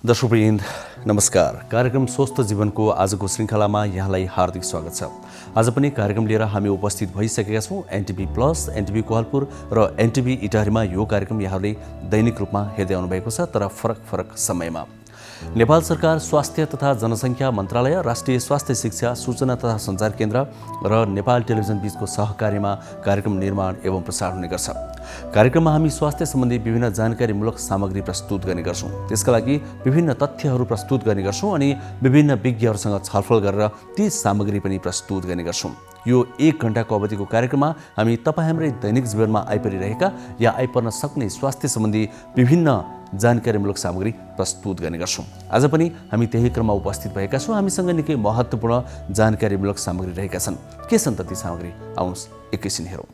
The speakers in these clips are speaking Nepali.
दर्शकवृन्द नमस्कार। कार्यक्रम स्वस्थ जीवनको आजको श्रृङ्खलामा यहाँलाई हार्दिक स्वागत छ। आज पनि कार्यक्रम लिएर हामी उपस्थित भइसकेका छौँ एनटिभी प्लस, एनटिभी कोहलपुर र एनटिभी इटारीमा। यो कार्यक्रम यहाँले दैनिक रूपमा हेर्दै आउनुभएको छ, तर फरक फरक समयमा। नेपाल सरकार स्वास्थ्य तथा जनसङ्ख्या मन्त्रालय, राष्ट्रिय स्वास्थ्य शिक्षा सूचना तथा सञ्चार केन्द्र र नेपाल टेलिभिजन बीचको सहकार्यमा कार्यक्रम निर्माण एवं प्रसार हुने गर्छ। कार्यक्रममा हामी स्वास्थ्य सम्बन्धी विभिन्न जानकारीमूलक सामग्री प्रस्तुत गर्ने गर्छौँ। त्यसका लागि विभिन्न तथ्यहरू प्रस्तुत गर्ने गर्छौँ अनि विभिन्न विज्ञहरूसँग छलफल गरेर ती सामग्री पनि प्रस्तुत गर्ने गर्छौँ। यो 1 घण्टाको अवधिको कार्यक्रममा हामी तपाईँ हाम्रै दैनिक जीवनमा आइपरिरहेका या आइपर्न सक्ने स्वास्थ्य सम्बन्धी विभिन्न जानकारीमूलक सामग्री प्रस्तुत गर्ने गर्छौँ। आज पनि हामी त्यही क्रममा उपस्थित भएका छौँ। हामीसँग निकै महत्त्वपूर्ण जानकारीमूलक सामग्री रहेका छन्। के छन् त ती सामग्री? आउनुहोस् एकैछिन हेरौँ।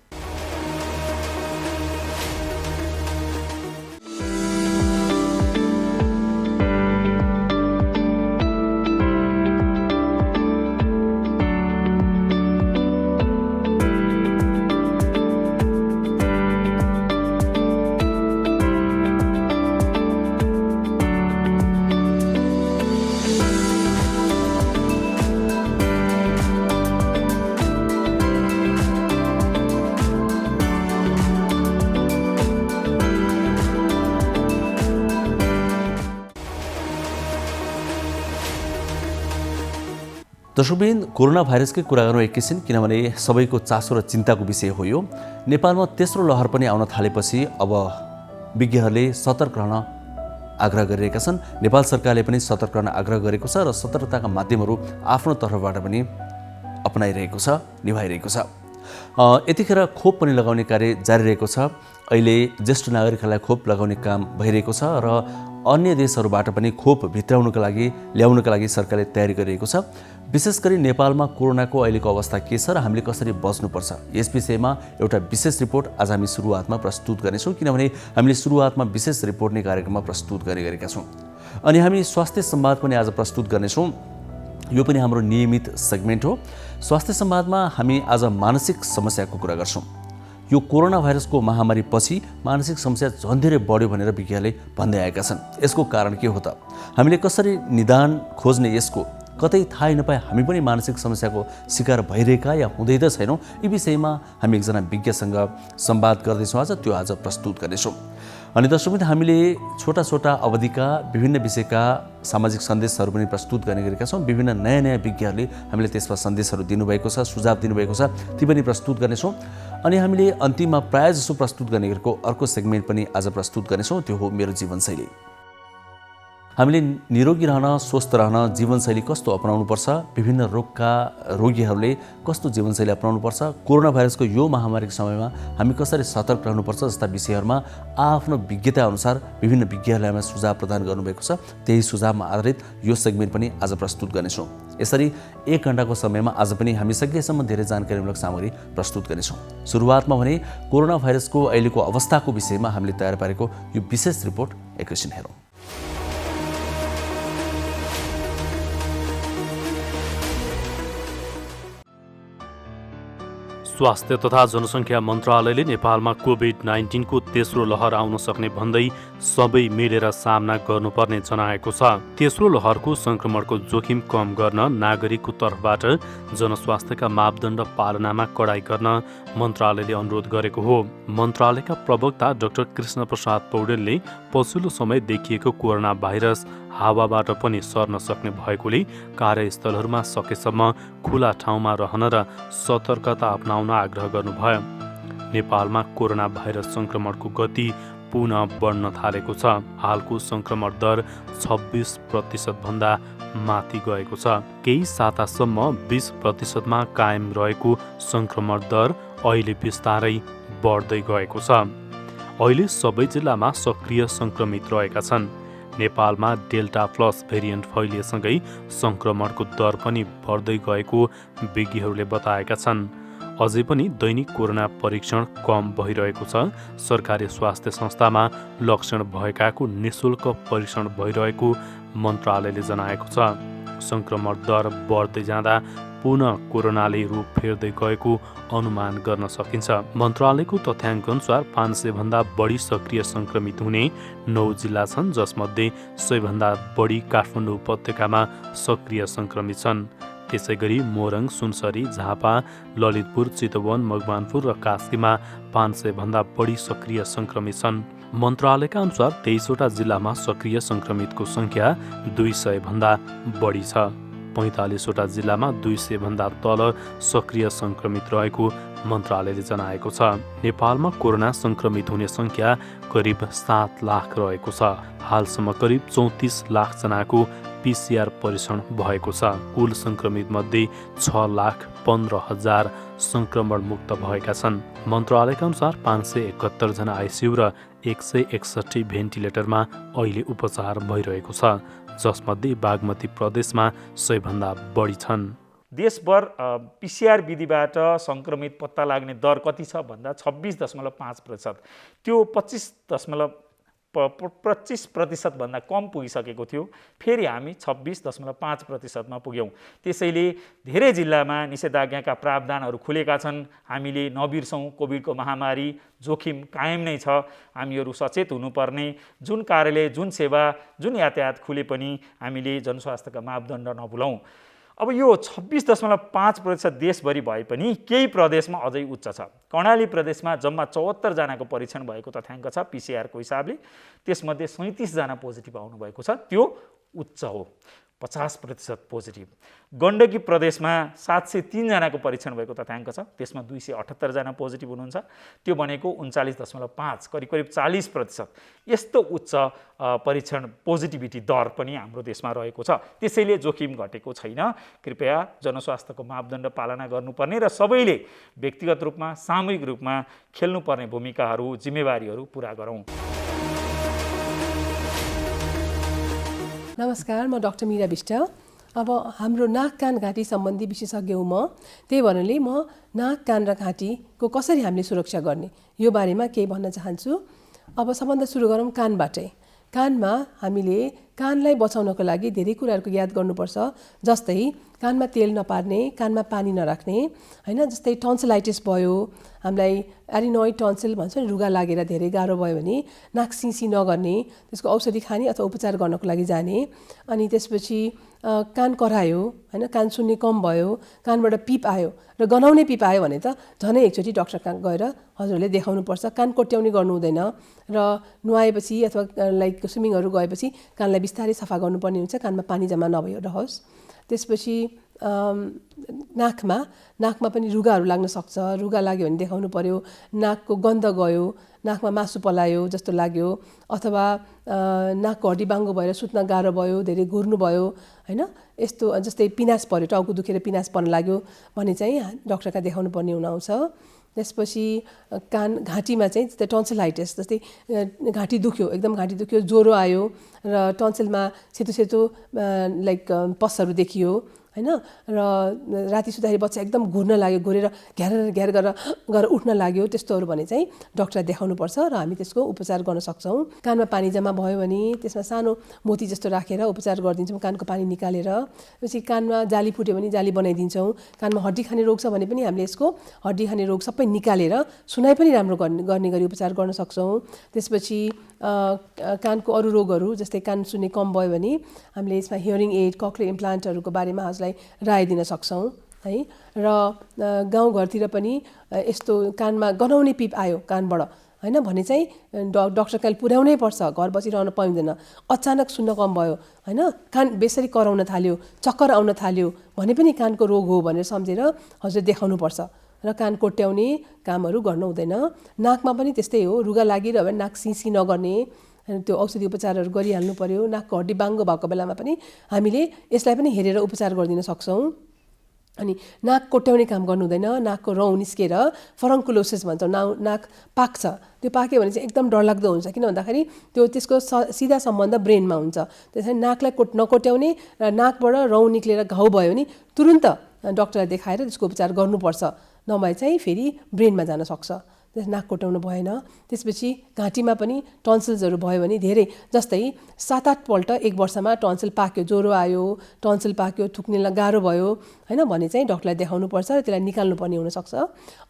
दर्शकवृन्द, कोरोना भाइरसकै कुरा गरौँ एकैछिन, किनभने सबैको चासो र चिन्ताको विषय हो यो। नेपालमा तेस्रो लहर पनि आउन थालेपछि अब विज्ञहरूले सतर्क रहन आग्रह गरिरहेका छन्। नेपाल सरकारले पनि सतर्क रहन आग्रह गरेको छ र सतर्कताका माध्यमहरू आफ्नो तर्फबाट पनि अपनाइरहेको छ, निभाइरहेको छ। यतिखेर खोप पनि लगाउने कार्य जारी रहेको छ। अहिले ज्येष्ठ नागरिकहरूलाई खोप लगाउने काम भइरहेको छ र अन्य देशहरूबाट पनि खोप ल्याउनका लागि सरकारले तयारी गरिरहेको छ। विशेष गरी नेपालमा कोरोनाको अहिलेको अवस्था के छ र हामीले कसरी बच्नुपर्छ, यस विषयमा एउटा विशेष रिपोर्ट आज हामी सुरुवातमा प्रस्तुत गर्नेछौँ, किनभने हामीले सुरुवातमा विशेष रिपोर्ट नै कार्यक्रममा प्रस्तुत गरेका छौँ। अनि हामी स्वास्थ्य संवाद पनि आज प्रस्तुत गर्नेछौँ। यो पनि हाम्रो नियमित सेगमेन्ट हो। स्वास्थ्य संवादमा हामी आज मानसिक समस्याको कुरा गर्छौँ। यो कोरोना भाइरसको महामारी पछि मानसिक समस्या झन् धेरै बढ्यो भनेर विज्ञहरूले भन्दै आएका छन्। यसको कारण के हो त? हामीले कसरी निदान खोज्ने, यसको कतै थाहै नपाए हामी पनि मानसिक समस्याको शिकार भइरहेका या हुँदै त छैनौँ, यी विषयमा हामी एकजना विज्ञसँग संवाद गर्दैछौँ। त्यो आज प्रस्तुत गर्नेछौँ। अनि दर्शकवृन्द, हामीले छोटा छोटा अवधिका विभिन्न विषयका सामाजिक सन्देशहरू पनि प्रस्तुत गर्ने गरेका छौँ। विभिन्न नयाँ नयाँ विज्ञहरूले हामीले त्यसमा सन्देशहरू दिनुभएको छ, सुझाव दिनुभएको छ, ती पनि प्रस्तुत गर्नेछौँ। अनि हामीले अन्तिममा प्रायः जसो प्रस्तुत गर्ने गरेको अर्को सेगमेन्ट पनि आज प्रस्तुत गर्नेछौँ। त्यो हो मेरो जीवनशैली। हामीले निरोगी रहन, स्वस्थ रहन जीवनशैली कस्तो अपनाउनुपर्छ, विभिन्न रोगीहरूले कस्तो जीवनशैली अपनाउनुपर्छ, कोरोना भाइरसको यो महामारीको समयमा हामी कसरी सतर्क रहनुपर्छ जस्ता विषयहरूमा आफ्नो विज्ञता अनुसार विभिन्न विज्ञहरूले हामीलाई सुझाव प्रदान गर्नुभएको छ। त्यही सुझावमा आधारित यो सेगमेन्ट पनि आज प्रस्तुत गर्नेछौँ। यसरी 1 घण्टाको समयमा आज पनि हामी सकेसम्म धेरै जानकारीमूलक सामग्री प्रस्तुत गर्नेछौँ। सुरुवातमा भने कोरोना भाइरसको अहिलेको अवस्थाको विषयमा हामीले तयार पारेको यो विशेष रिपोर्ट एकैछिन हेरौँ। स्वास्थ्य तथा जनसङ्ख्या मन्त्रालयले नेपालमा कोभिड-19 को तेस्रो लहर आउन सक्ने भन्दै सबै मिलेर सामना गर्नुपर्ने जनाएको छ। तेस्रो लहरको संक्रमणको जोखिम कम गर्न नागरिकको तर्फबाट जनस्वास्थ्यका मापदण्ड पालनामा कडाई गर्न मन्त्रालयले अनुरोध गरेको हो। मन्त्रालयका प्रवक्ता डाक्टर कृष्ण प्रसाद पौडेलले पछिल्लो समय देखिएको कोरोना भाइरस हावाबाट पनि सर्न सक्ने भएकोले कार्यस्थलहरूमा सकेसम्म खुला ठाउँमा रहन र सतर्कता अपनाउन आग्रह गर्नुभयो। नेपालमा कोरोना भाइरस संक्रमणको गति पुनः बढ्न थालेको छ। हालको संक्रमण दर 26% भन्दा माथि गएको छ। केही सातासम्म 20% कायम रहेको संक्रमण दर अहिले बिस्तारै बढ्दै गएको छ। अहिले सबै जिल्लामा सक्रिय संक्रमित रहेका छन्। नेपालमा डेल्टा प्लस भेरिएन्ट फैलिएसँगै संक्रमणको दर पनि बढ्दै गएको विज्ञहरूले बताएका छन्। अझै पनि दैनिक कोरोना परीक्षण कम भइरहेको छ। सरकारी स्वास्थ्य संस्थामा लक्षण भएकाको निःशुल्क परीक्षण भइरहेको मन्त्रालयले जनाएको छ। सङ्क्रमण दर बढ्दै जाँदा पुनः कोरोनाले रूप फेर्दै गएको अनुमान गर्न सकिन्छ। मन्त्रालयको तथ्याङ्क अनुसार 500 भन्दा बढी सक्रिय सङ्क्रमित हुने 9 जिल्ला छन्, जसमध्ये 100 भन्दा बढी काठमाडौँ उपत्यकामा सक्रिय सङ्क्रमित छन्। त्यसै गरी मोरङ, सुनसरी, झापा, ललितपुर, चितवन, मकवानपुर र कास्कीमा 500 भन्दा बढी सक्रिय सङ्क्रमित छन्। मन्त्रालयका अनुसार 23वटा जिल्लामा सक्रिय सङ्क्रमितको सङ्ख्या 200 भन्दा बढी छ। 45वटा जिल्लामा 200 भन्दा तल सक्रिय सङ्क्रमित रहेको मन्त्रालयले जनाएको छ। नेपालमा कोरोना सङ्क्रमित हुने सङ्ख्या करिब 7 लाख रहेको छ। हालसम्म करिब 34 लाख जनाको PCR परीक्षण भएको छ। कुल सङ्क्रमित मध्ये 6,15,000 सङ्क्रमण मुक्त भएका छन्। मन्त्रालयका अनुसार 571 जना आइसियु र 161 भेन्टिलेटरमा अहिले उपचार भइरहेको छ, जसमध्ये बागमती प्रदेशमा 100 भन्दा बढी छन्। देशभर PCR विधिबाट सङ्क्रमित पत्ता लाग्ने दर कति छ भन्दा 26.5%। त्यो 25% भन्दा कम पुगिसकेको थियो। फेरि हामी 26.5%मा पुग्यौँ। त्यसैले धेरै जिल्लामा निषेधाज्ञाका प्रावधानहरू खुलेका छन्। हामीले नबिर्सौँ, कोभिडको महामारी जोखिम कायम नै छ। हामीहरू सचेत हुनुपर्ने। जुन कार्यालय, जुन सेवा, जुन यातायात खुले पनि हामीले जनस्वास्थ्यका मापदण्ड नभुलौँ। अब यो 26.5% देशभरि भए पनि केही प्रदेशमा अझै उच्च छ। कर्णाली प्रदेशमा जम्मा 74 जनाको परीक्षण भएको तथ्याङ्क छ PCR को हिसाबले। त्यसमध्ये 37 जना पोजिटिभ आउनुभएको छ। त्यो उच्च हो, 50% पोजिटिभ। गण्डकी प्रदेशमा 703 जनाको परीक्षण भएको तथ्याङ्क छ। त्यसमा 278 जना पोजिटिभ हुनुहुन्छ। त्यो भनेको 39.5, करिब 40%। यस्तो उच्च परीक्षण पोजिटिभिटी दर पनि हाम्रो देशमा रहेको छ। त्यसैले जोखिम घटेको छैन। कृपया जनस्वास्थ्यको मापदण्ड पालना गर्नुपर्ने र सबैले व्यक्तिगत रूपमा, सामूहिक रूपमा खेल्नुपर्ने भूमिकाहरू, जिम्मेवारीहरू पुरा गरौँ। नमस्कार, म डाक्टर मीरा बिष्ट। अब हाम्रो नाक कान घाँटी सम्बन्धी विशेषज्ञ हुँ म। त्यही भएरले म नाक कान र घाँटीको कसरी हामीले सुरक्षा गर्ने यो बारेमा केही भन्न चाहन्छु। अब सबभन्दा सुरु गरौँ कानबाटै। कानमा हामीले कानलाई बचाउनको लागि धेरै कुराहरूको याद गर्नुपर्छ। जस्तै कानमा तेल नपार्ने, कानमा पानी नराख्ने, हैन। जस्तै टन्सिलाइटिस भयो, हामीलाई एडिनोइड टन्सिल भन्छ नि, रुगा लागेर धेरै गाह्रो भयो भने नाक सिसी नगर्ने, त्यसको औषधि खाने अथवा उपचार गर्नको लागि जाने। अनि त्यसपछि कान करायो, हैन, कान सुन्ने कम भयो, कानबाट पिप आयो र गनाउने पिप आयो भने त झनै एकचोटि डाक्टर कहाँ गएर हजुरले देखाउनुपर्छ। कान कोट्याउने गर्नु हुँदैन र नुहाएपछि अथवा लाइक स्विमिङहरू गएपछि कानलाई बिस्तारै सफा गर्नुपर्ने हुन्छ, कानमा पानी जम्मा नभइरहोस्। त्यसपछि नाकमा पनि रुगाहरू लाग्न सक्छ। रुगा लाग्यो भने देखाउनु पर्यो। नाकको गन्ध गयो, नाकमा मासु पलायो जस्तो लाग्यो, अथवा नाकको हड्डी बाङ्गो भएर सुत्न गाह्रो भयो, धेरै घुर्नु भयो, हैन, यस्तो जस्तै पिनास पर्यो, टाउको दुखेर पिनास पर्न लाग्यो भने चाहिँ डाक्टर कहाँ देखाउनु पर्ने हुनुहुन्छ। त्यसपछि घाँटीमा चाहिँ जस्तै टन्सिलाइटिस, जस्तै घाँटी दुख्यो, एकदम घाँटी दुख्यो, ज्वरो आयो र टन्सिलमा सेतो सेतो लाइक पसहरू देखियो, हैन, र राति सुत्दाखेरि बच्चा एकदम घुर्न लाग्यो, घुरेर घ्यार गरेर उठ्न लाग्यो, त्यस्तोहरू भने चाहिँ डाक्टरलाई देखाउनुपर्छ र हामी त्यसको उपचार गर्न सक्छौँ। कानमा पानी जम्मा भयो भने त्यसमा सानो मोती जस्तो राखेर उपचार गरिदिन्छौँ, कानको पानी निकालेर। त्यसपछि कानमा जाली फुट्यो भने जाली बनाइदिन्छौँ। कानमा हड्डी खाने रोग छ भने पनि हामीले यसको हड्डी खाने रोग सबै निकालेर सुनाइ पनि राम्रो गर्ने गरी उपचार गर्न सक्छौँ। त्यसपछि कानको अरू रोगहरू जस्तै कान सुन्ने कम भयो भने हामीले यसमा हियरिङ एड, कक्लियर इम्प्लान्टहरूको बारेमा हजुरलाई राय दिन सक्छौँ, है। र गाउँघरतिर पनि यस्तो कानमा गनाउने पिप आयो कानबाट, हैन भने चाहिँ डाक्टर कहाँ पुर्याउनै पर्छ। घर बसिरहन पाइँदैन। अचानक सुन्न कम भयो, हैन, कान बेसरी कराउन थाल्यो, चक्कर आउन थाल्यो भने पनि कानको रोग हो भनेर सम्झेर हजुर देखाउनुपर्छ र कान कोट्याउने कामहरू गर्नु हुँदैन। नाकमा पनि त्यस्तै हो। रुगा लागिरह्यो भने नाक सिसी नगर्ने, त्यो औषधि उपचारहरू गरिहाल्नु पर्यो। नाकको हड्डी बाङ्गो भएको बेलामा पनि हामीले यसलाई पनि हेरेर उपचार गरिदिन सक्छौँ। अनि नाक कोट्याउने काम गर्नु हुँदैन। नाकको रौँ निस्केर फरङ्कुलोसिस भन्छौँ, नाक पाक्छ। त्यो पाक्यो भने चाहिँ एकदम डरलाग्दो हुन्छ, किन भन्दाखेरि त्यसको सिधा सम्बन्ध ब्रेनमा हुन्छ। त्यसरी नाकलाई नकोट्याउने र नाकबाट रौँ निक्लेर घाउ भयो भने तुरुन्त डाक्टरलाई देखाएर त्यसको उपचार गर्नुपर्छ, नभए चाहिँ फेरि ब्रेनमा जान सक्छ। नाक कोटाउनु भएन। त्यसपछि घाँटीमा पनि टन्सिल्सहरू भयो भने धेरै, जस्तै 7-8 पल्ट एक वर्षमा टन्सिल पाक्यो, ज्वरो आयो, टन्सिल पाक्यो, थुक्नेलाई गाह्रो भयो हैन भने चाहिँ डाक्टरलाई देखाउनुपर्छ र त्यसलाई निकाल्नुपर्ने हुनसक्छ।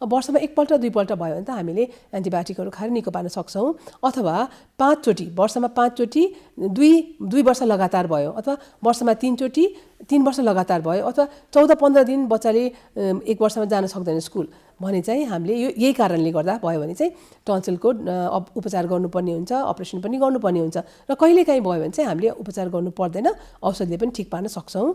अब वर्षमा 1 पल्ट 2 पल्ट भयो भने त हामीले एन्टिबायोटिकहरू खाएर निको पार्न सक्छौँ। अथवा 5 चोटि, वर्षमा 5 चोटि 2 वर्ष लगातार भयो, अथवा वर्षमा 3 चोटि 3 वर्ष लगातार भयो, अथवा 14-15 दिन बच्चाले 1 वर्षमा जान सक्दैन स्कुल भने चाहिँ हामीले यही कारणले गर्दा भयो भने चाहिँ टन्सिलको उपचार गर्नुपर्ने हुन्छ, अपरेसन पनि गर्नुपर्ने हुन्छ। र कहिलेकाहीँ भयो भने चाहिँ हामीले उपचार गर्नु पर्दैन, औषधिले पनि ठिक पार्न सक्छौँ।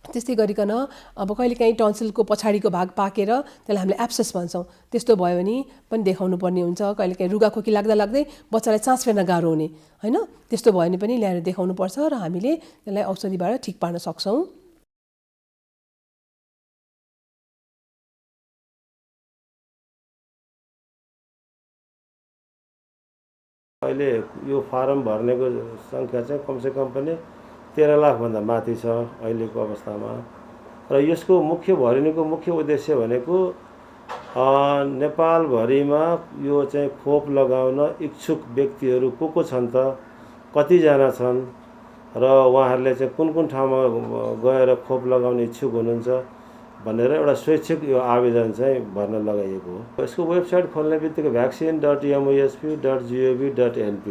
त्यस्तै गरिकन अब कहिलेकाहीँ टन्सिलको पछाडिको भाग पाकेर त्यसलाई हामीले एब्सेस भन्छौँ, त्यस्तो भयो भने पनि देखाउनु पर्ने हुन्छ। कहिलेकाहीँ रुगाखोकी लाग्दै बच्चालाई सास फेर्न गाह्रो हुने हैन, त्यस्तो भयो भने पनि ल्याएर देखाउनुपर्छ र हामीले त्यसलाई औषधिबाट ठिक पार्न सक्छौँ। अहिले यो फारम भर्नेको सङ्ख्या चाहिँ कमसेकम पनि 13 लाखभन्दा माथि छ अहिलेको अवस्थामा। र यसको भरिनुको मुख्य उद्देश्य भनेको नेपालभरिमा यो चाहिँ खोप लगाउन इच्छुक व्यक्तिहरू को छन् त, कतिजना छन् र उहाँहरूले चाहिँ कुन ठाउँमा गएर खोप लगाउने इच्छुक हुनुहुन्छ भनेर एउटा स्वैच्छिक यो आवेदन चाहिँ भर्न लगाइएको हो। यसको वेबसाइट खोल्ने बित्तिकै vaccine.musp.gov.np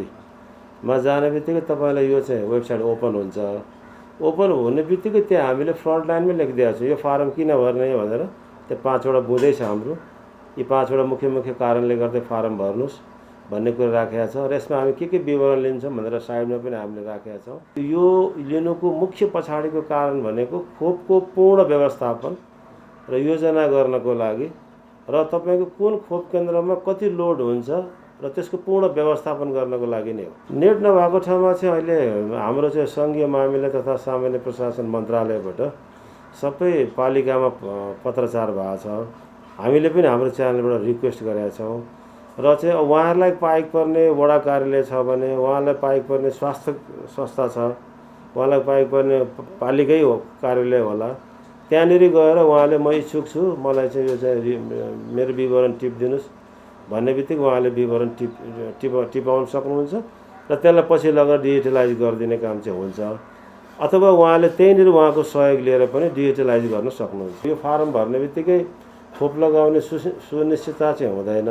मा जाने बित्तिकै तपाईँलाई यो चाहिँ वेबसाइट ओपन हुन्छ। ओपन हुने बित्तिकै त्यहाँ हामीले फ्रन्ट लाइनमै लेखिदिएको छ यो फारम किन भर्ने भनेर। त्यो 5वटा बुँदै छ हाम्रो, यी 5वटा मुख्य कारणले गर्दा फारम भर्नुहोस् भन्ने कुरा राखेको छ। र यसमा हामी के विवरण लिन्छौँ भनेर साइडमा पनि हामीले राखेका छौँ। यो लिनुको मुख्य पछाडिको कारण भनेको खोपको पूर्ण व्यवस्थापन र योजना गर्नको लागि र तपाईँको कुन खोप केन्द्रमा कति लोड हुन्छ र त्यसको पूर्ण व्यवस्थापन गर्नको लागि नै हो। नेट नभएको ठाउँमा चाहिँ अहिले हाम्रो चाहिँ सङ्घीय मामिला तथा सामान्य प्रशासन मन्त्रालयबाट सबै पालिकामा पत्रचार भएको छ। हामीले पनि हाम्रो च्यानलबाट रिक्वेस्ट गरेका छौँ र चाहिँ उहाँहरूलाई पाइक पर्ने वडा कार्यालय छ भने, उहाँलाई पाइक पर्ने स्वास्थ्य संस्था छ, उहाँलाई पाइक पर्ने पालिकै कार्यालय होला, त्यहाँनिर गएर उहाँले म इच्छुक छु, मलाई चाहिँ यो चाहिँ मेरो विवरण टिपिदिनुहोस् भन्ने बित्तिकै उहाँले विवरण टिपाउन सक्नुहुन्छ र त्यसलाई पछि लगेर डिजिटलाइज गरिदिने काम चाहिँ हुन्छ। अथवा उहाँले त्यहीँनिर उहाँको सहयोग लिएर पनि डिजिटलाइज गर्न सक्नुहुन्छ। यो फारम भर्ने बित्तिकै खोप लगाउने सुनिश्चितता चाहिँ हुँदैन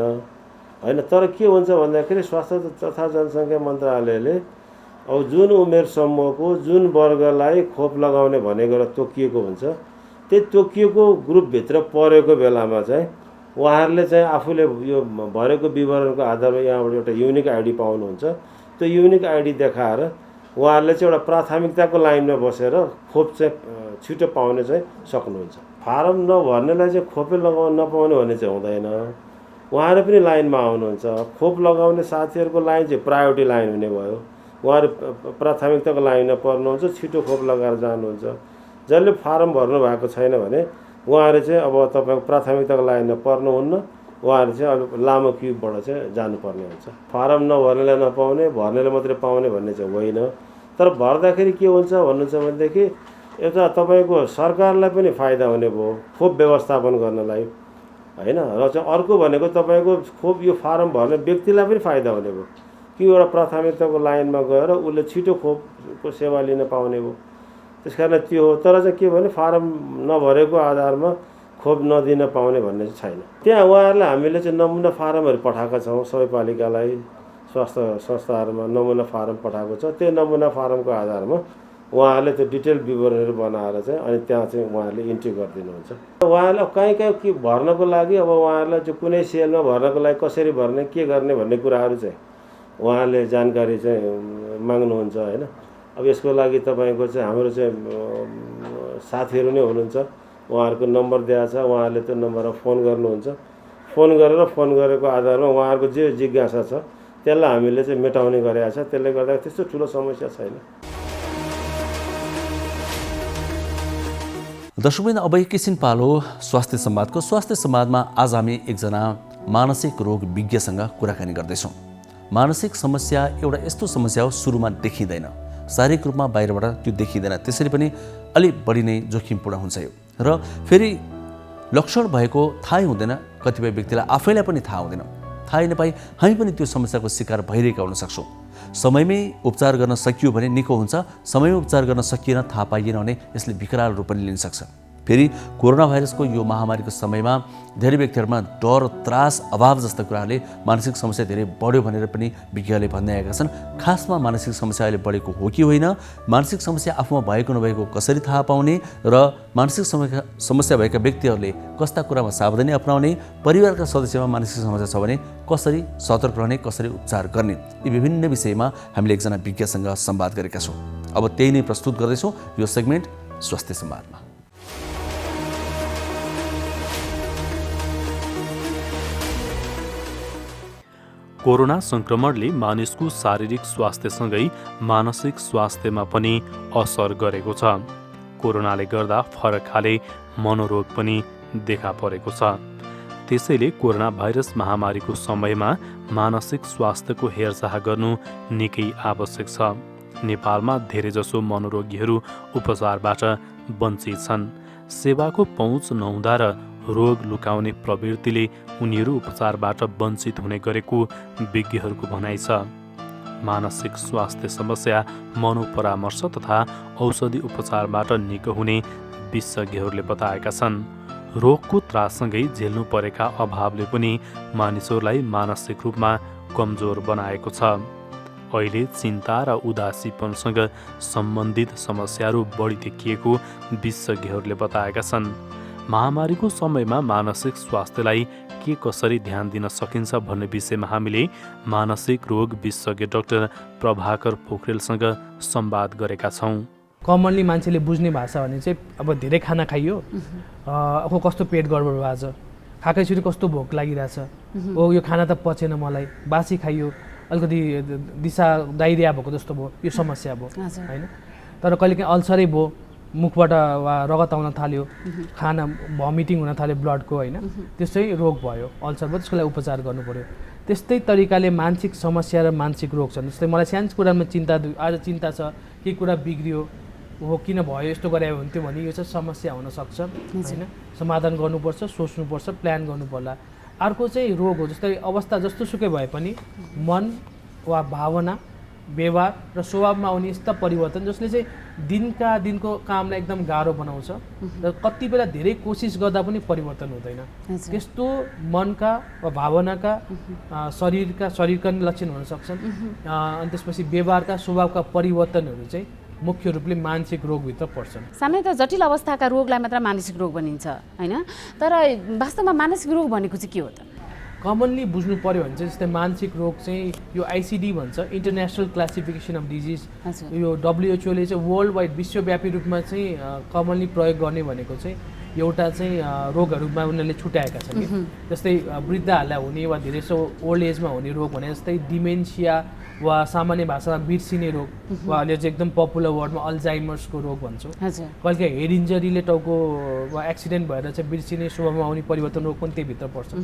हैन। तर के हुन्छ भन्दाखेरि स्वास्थ्य तथा जनसङ्ख्या मन्त्रालयले अब जुन उमेर समूहको जुन वर्गलाई खोप लगाउने भनेर तोकिएको हुन्छ, त्यो तोकिएको ग्रुपभित्र परेको बेलामा चाहिँ उहाँहरूले चाहिँ आफूले यो भरेको विवरणको आधारमा यहाँबाट एउटा युनिक आइडी पाउनुहुन्छ। त्यो युनिक आइडी देखाएर उहाँहरूले चाहिँ एउटा प्राथमिकताको लाइनमा बसेर खोप चाहिँ छिटो पाउने चाहिँ सक्नुहुन्छ। फारम नभर्नेलाई चाहिँ खोपै लगाउन नपाउने भन्ने चाहिँ हुँदैन। उहाँहरू पनि लाइनमा आउनुहुन्छ। खोप लगाउने साथीहरूको लाइन चाहिँ प्रायोरिटी लाइन हुने भयो। उहाँहरू प्राथमिकताको लाइनमा पर्नुहुन्छ, छिटो खोप लगाएर जानुहुन्छ। जसले फारम भर्नु भएको छैन भने उहाँहरू चाहिँ अब तपाईँको प्राथमिकताको लाइनमा पर्नुहुन्न, उहाँहरू चाहिँ अब लामो क्युबाट चाहिँ जानुपर्ने हुन्छ। फारम नभर्नेलाई नपाउने, भर्नेलाई मात्रै पाउने भन्ने चाहिँ होइन। तर भर्दाखेरि के हुन्छ भन्नुहुन्छ भनेदेखि एउटा तपाईँको सरकारलाई पनि फाइदा हुने भयो खोप व्यवस्थापन गर्नलाई हैन। र चाहिँ अर्को भनेको तपाईँको खोप यो फारम भर्ने व्यक्तिलाई पनि फाइदा हुने भयो कि एउटा प्राथमिकताको लाइनमा गएर उसले छिटो खोपको सेवा लिन पाउने भयो। त्यस कारण त्यो हो। तर चाहिँ के भने फारम नभरेको आधारमा खोप नदिन पाउने भन्ने चाहिँ छैन। त्यहाँ उहाँहरूलाई हामीले चाहिँ नमुना फारमहरू पठाएका छौँ। सबै पालिकालाई स्वास्थ्य संस्थाहरूमा नमुना फारम पठाएको छ। त्यो नमुना फारमको आधारमा उहाँहरूले त्यो डिटेल विवरणहरू बनाएर चाहिँ अनि त्यहाँ चाहिँ उहाँहरूले इन्ट्री गरिदिनुहुन्छ। उहाँहरूलाई कहीँ के भर्नको लागि अब उहाँहरूलाई चाहिँ कुनै सेलमा भर्नको लागि कसरी भर्ने, के गर्ने भन्ने कुराहरू चाहिँ उहाँहरूले जानकारी चाहिँ माग्नुहुन्छ हैन। अब यसको लागि तपाईँको चाहिँ हाम्रो चाहिँ साथीहरू नै हुनुहुन्छ, उहाँहरूको नम्बर दिएको छ। उहाँहरूले त्यो नम्बरमा फोन गर्नुहुन्छ। फोन गरेको आधारमा उहाँहरूको जे जिज्ञासा छ त्यसलाई हामीले चाहिँ मेटाउने गरेका छ। त्यसले गर्दा त्यस्तो ठुलो समस्या छैन। दर्शकवृन्द, अब एकैछिन पालो स्वास्थ्य संवादको। स्वास्थ्य संवादमा आज हामी एकजना मानसिक रोग विज्ञसँग कुराकानी गर्दैछौँ। मानसिक समस्या एउटा यस्तो समस्या हो सुरुमा देखिँदैन, शारीरिक रूपमा बाहिरबाट त्यो देखिँदैन, त्यसरी पनि अलि बढी नै जोखिमपूर्ण हुन्छ यो। र फेरि लक्षण भएको थाहै हुँदैन, कतिपय व्यक्तिलाई आफैलाई पनि थाहा हुँदैन। थाहै नपाई हामी पनि त्यो समस्याको शिकार भइरहेका हुन सक्छौँ। समयमै उपचार गर्न सकियो भने निको हुन्छ, समयमै उपचार गर्न सकिएन, थाहा पाइएन भने यसले विकराल रूप पनि लिन सक्छ। फेरि कोरोना भाइरसको यो महामारीको समयमा धेरै व्यक्तिहरूमा डर, त्रास, अभाव जस्ता कुराहरूले मानसिक समस्या धेरै बढ्यो भनेर पनि विज्ञहरूले भन्दै आएका छन्। खासमा मानसिक समस्या अहिले बढेको हो कि होइन, मानसिक समस्या आफूमा भएको नभएको कसरी थाहा पाउने र मानसिक समस्या भएका व्यक्तिहरूले कस्ता कुरामा सावधानी अपनाउने, परिवारका सदस्यमा मानसिक समस्या छ भने कसरी सतर्क रहने, कसरी उपचार गर्ने, यी विभिन्न विषयमा हामीले एकजना विज्ञसँग संवाद गरेका छौँ। अब त्यही नै प्रस्तुत गर्दैछौँ यो सेगमेन्ट स्वास्थ्य संवादमा। कोरोना संक्रमणले मानिसको शारीरिक स्वास्थ्यसँगै मानसिक स्वास्थ्यमा पनि असर गरेको छ। कोरोनाले गर्दा फरक खाले मनोरोग पनि देखा परेको छ। त्यसैले कोरोना भाइरस महामारीको समयमा मानसिक स्वास्थ्यको हेरचाह गर्नु निकै आवश्यक छ। नेपालमा धेरैजसो मनोरोगीहरू उपचारबाट वञ्चित छन्। सेवाको पहुँच नहुँदा र रोग लुकाउने प्रवृत्तिले उनीहरू उपचारबाट वञ्चित हुने गरेको विज्ञहरूको भनाइ छ। मानसिक स्वास्थ्य समस्या मनोपरामर्श तथा औषधि उपचारबाट निको हुने विशेषज्ञहरूले बताएका छन्। रोगको त्राससँगै झेल्नु परेका अभावले पनि मानिसहरूलाई मानसिक रूपमा कमजोर बनाएको छ। अहिले चिन्ता र उदासीपनसँग सम्बन्धित समस्याहरू बढी देखिएको विशेषज्ञहरूले बताएका छन्। महामारीको समयमा मानसिक स्वास्थ्यलाई के कसरी ध्यान दिन सकिन्छ भन्ने विषयमा हामीले मानसिक रोग विशेषज्ञ डाक्टर प्रभाकर पोखरेलसँग संवाद गरेका छौँ। कमनली मान्छेले बुझ्ने भाषा भने चाहिँ अब धेरै खाना खाइयो, अब कस्तो पेट गडबड भयो, आज खाएपछि कस्तो भोक लागिरहेछ, ओ यो खाना त पचेन मलाई, बासी खाइयो, अलिकति दिशा डाइरिया भएको जस्तो भयो, यो समस्या भयो होइन। तर कहिलेकाहीँ अल्सरै भयो, मुखबाट वा रगत आउन थाल्यो, खाना भमिटिङ हुन थाल्यो ब्लडको होइन, त्यस्तै रोग भयो, अल्सर भयो, त्यसको लागि उपचार गर्नु पऱ्यो। त्यस्तै तरिकाले मानसिक समस्या र मानसिक रोग छन्। जस्तै मलाई सानो कुरामा आज चिन्ता छ, केही कुरा बिग्रियो, हो किन भयो, यस्तो गरे हुन्थ्यो भने यो चाहिँ समस्या हुनसक्छ होइन। समाधान गर्नुपर्छ, सोच्नुपर्छ, प्लान गर्नु पर्ला। अर्को चाहिँ रोग हो, जस्तै अवस्था जस्तो सुकै भए पनि मन वा भावना, व्यवहार र स्वभावमा आउने यस्ता परिवर्तन जसले चाहिँ दिनको कामलाई एकदम गाह्रो बनाउँछ र कति बेला धेरै कोसिस गर्दा पनि परिवर्तन हुँदैन। त्यस्तो मनका वा भावनाका शरीरका लक्षण हुन सक्छन्। अनि त्यसपछि व्यवहारका स्वभावका परिवर्तनहरू चाहिँ मुख्य रूपले मानसिक रोगभित्र पर्छन्। सामान्यतः जटिल अवस्थाका रोगलाई मात्र मानसिक रोग भनिन्छ होइन, तर वास्तवमा मानसिक रोग भनेको चाहिँ के हो त? कमनली बुझ्नु पर्यो भने चाहिँ जस्तै मानसिक रोग चाहिँ यो आइसिडी भन्छ, इन्टरनेसनल क्लासिफिकेसन अफ डिजिज। यो WHO ले चाहिँ वर्ल्ड वाइड विश्वव्यापी रूपमा चाहिँ कमनली प्रयोग गर्ने भनेको चाहिँ एउटा चाहिँ रोगहरूमा उनीहरूले छुट्याएका छन् कि जस्तै वृद्धहरूलाई हुने वा धेरैसो ओल्ड एजमा हुने रोग भने जस्तै डिमेन्सिया वा सामान्य भाषामा बिर्सिने रोग वा अहिले चाहिँ एकदम पपुलर वर्डमा अल्जाइमर्सको रोग भन्छौँ। कहिलेकाहीँ हेड इन्जरीले टाउको वा एक्सिडेन्ट भएर चाहिँ बिर्सिने स्वभावमा आउने परिवर्तन रोग पनि त्यहीभित्र पर्छ।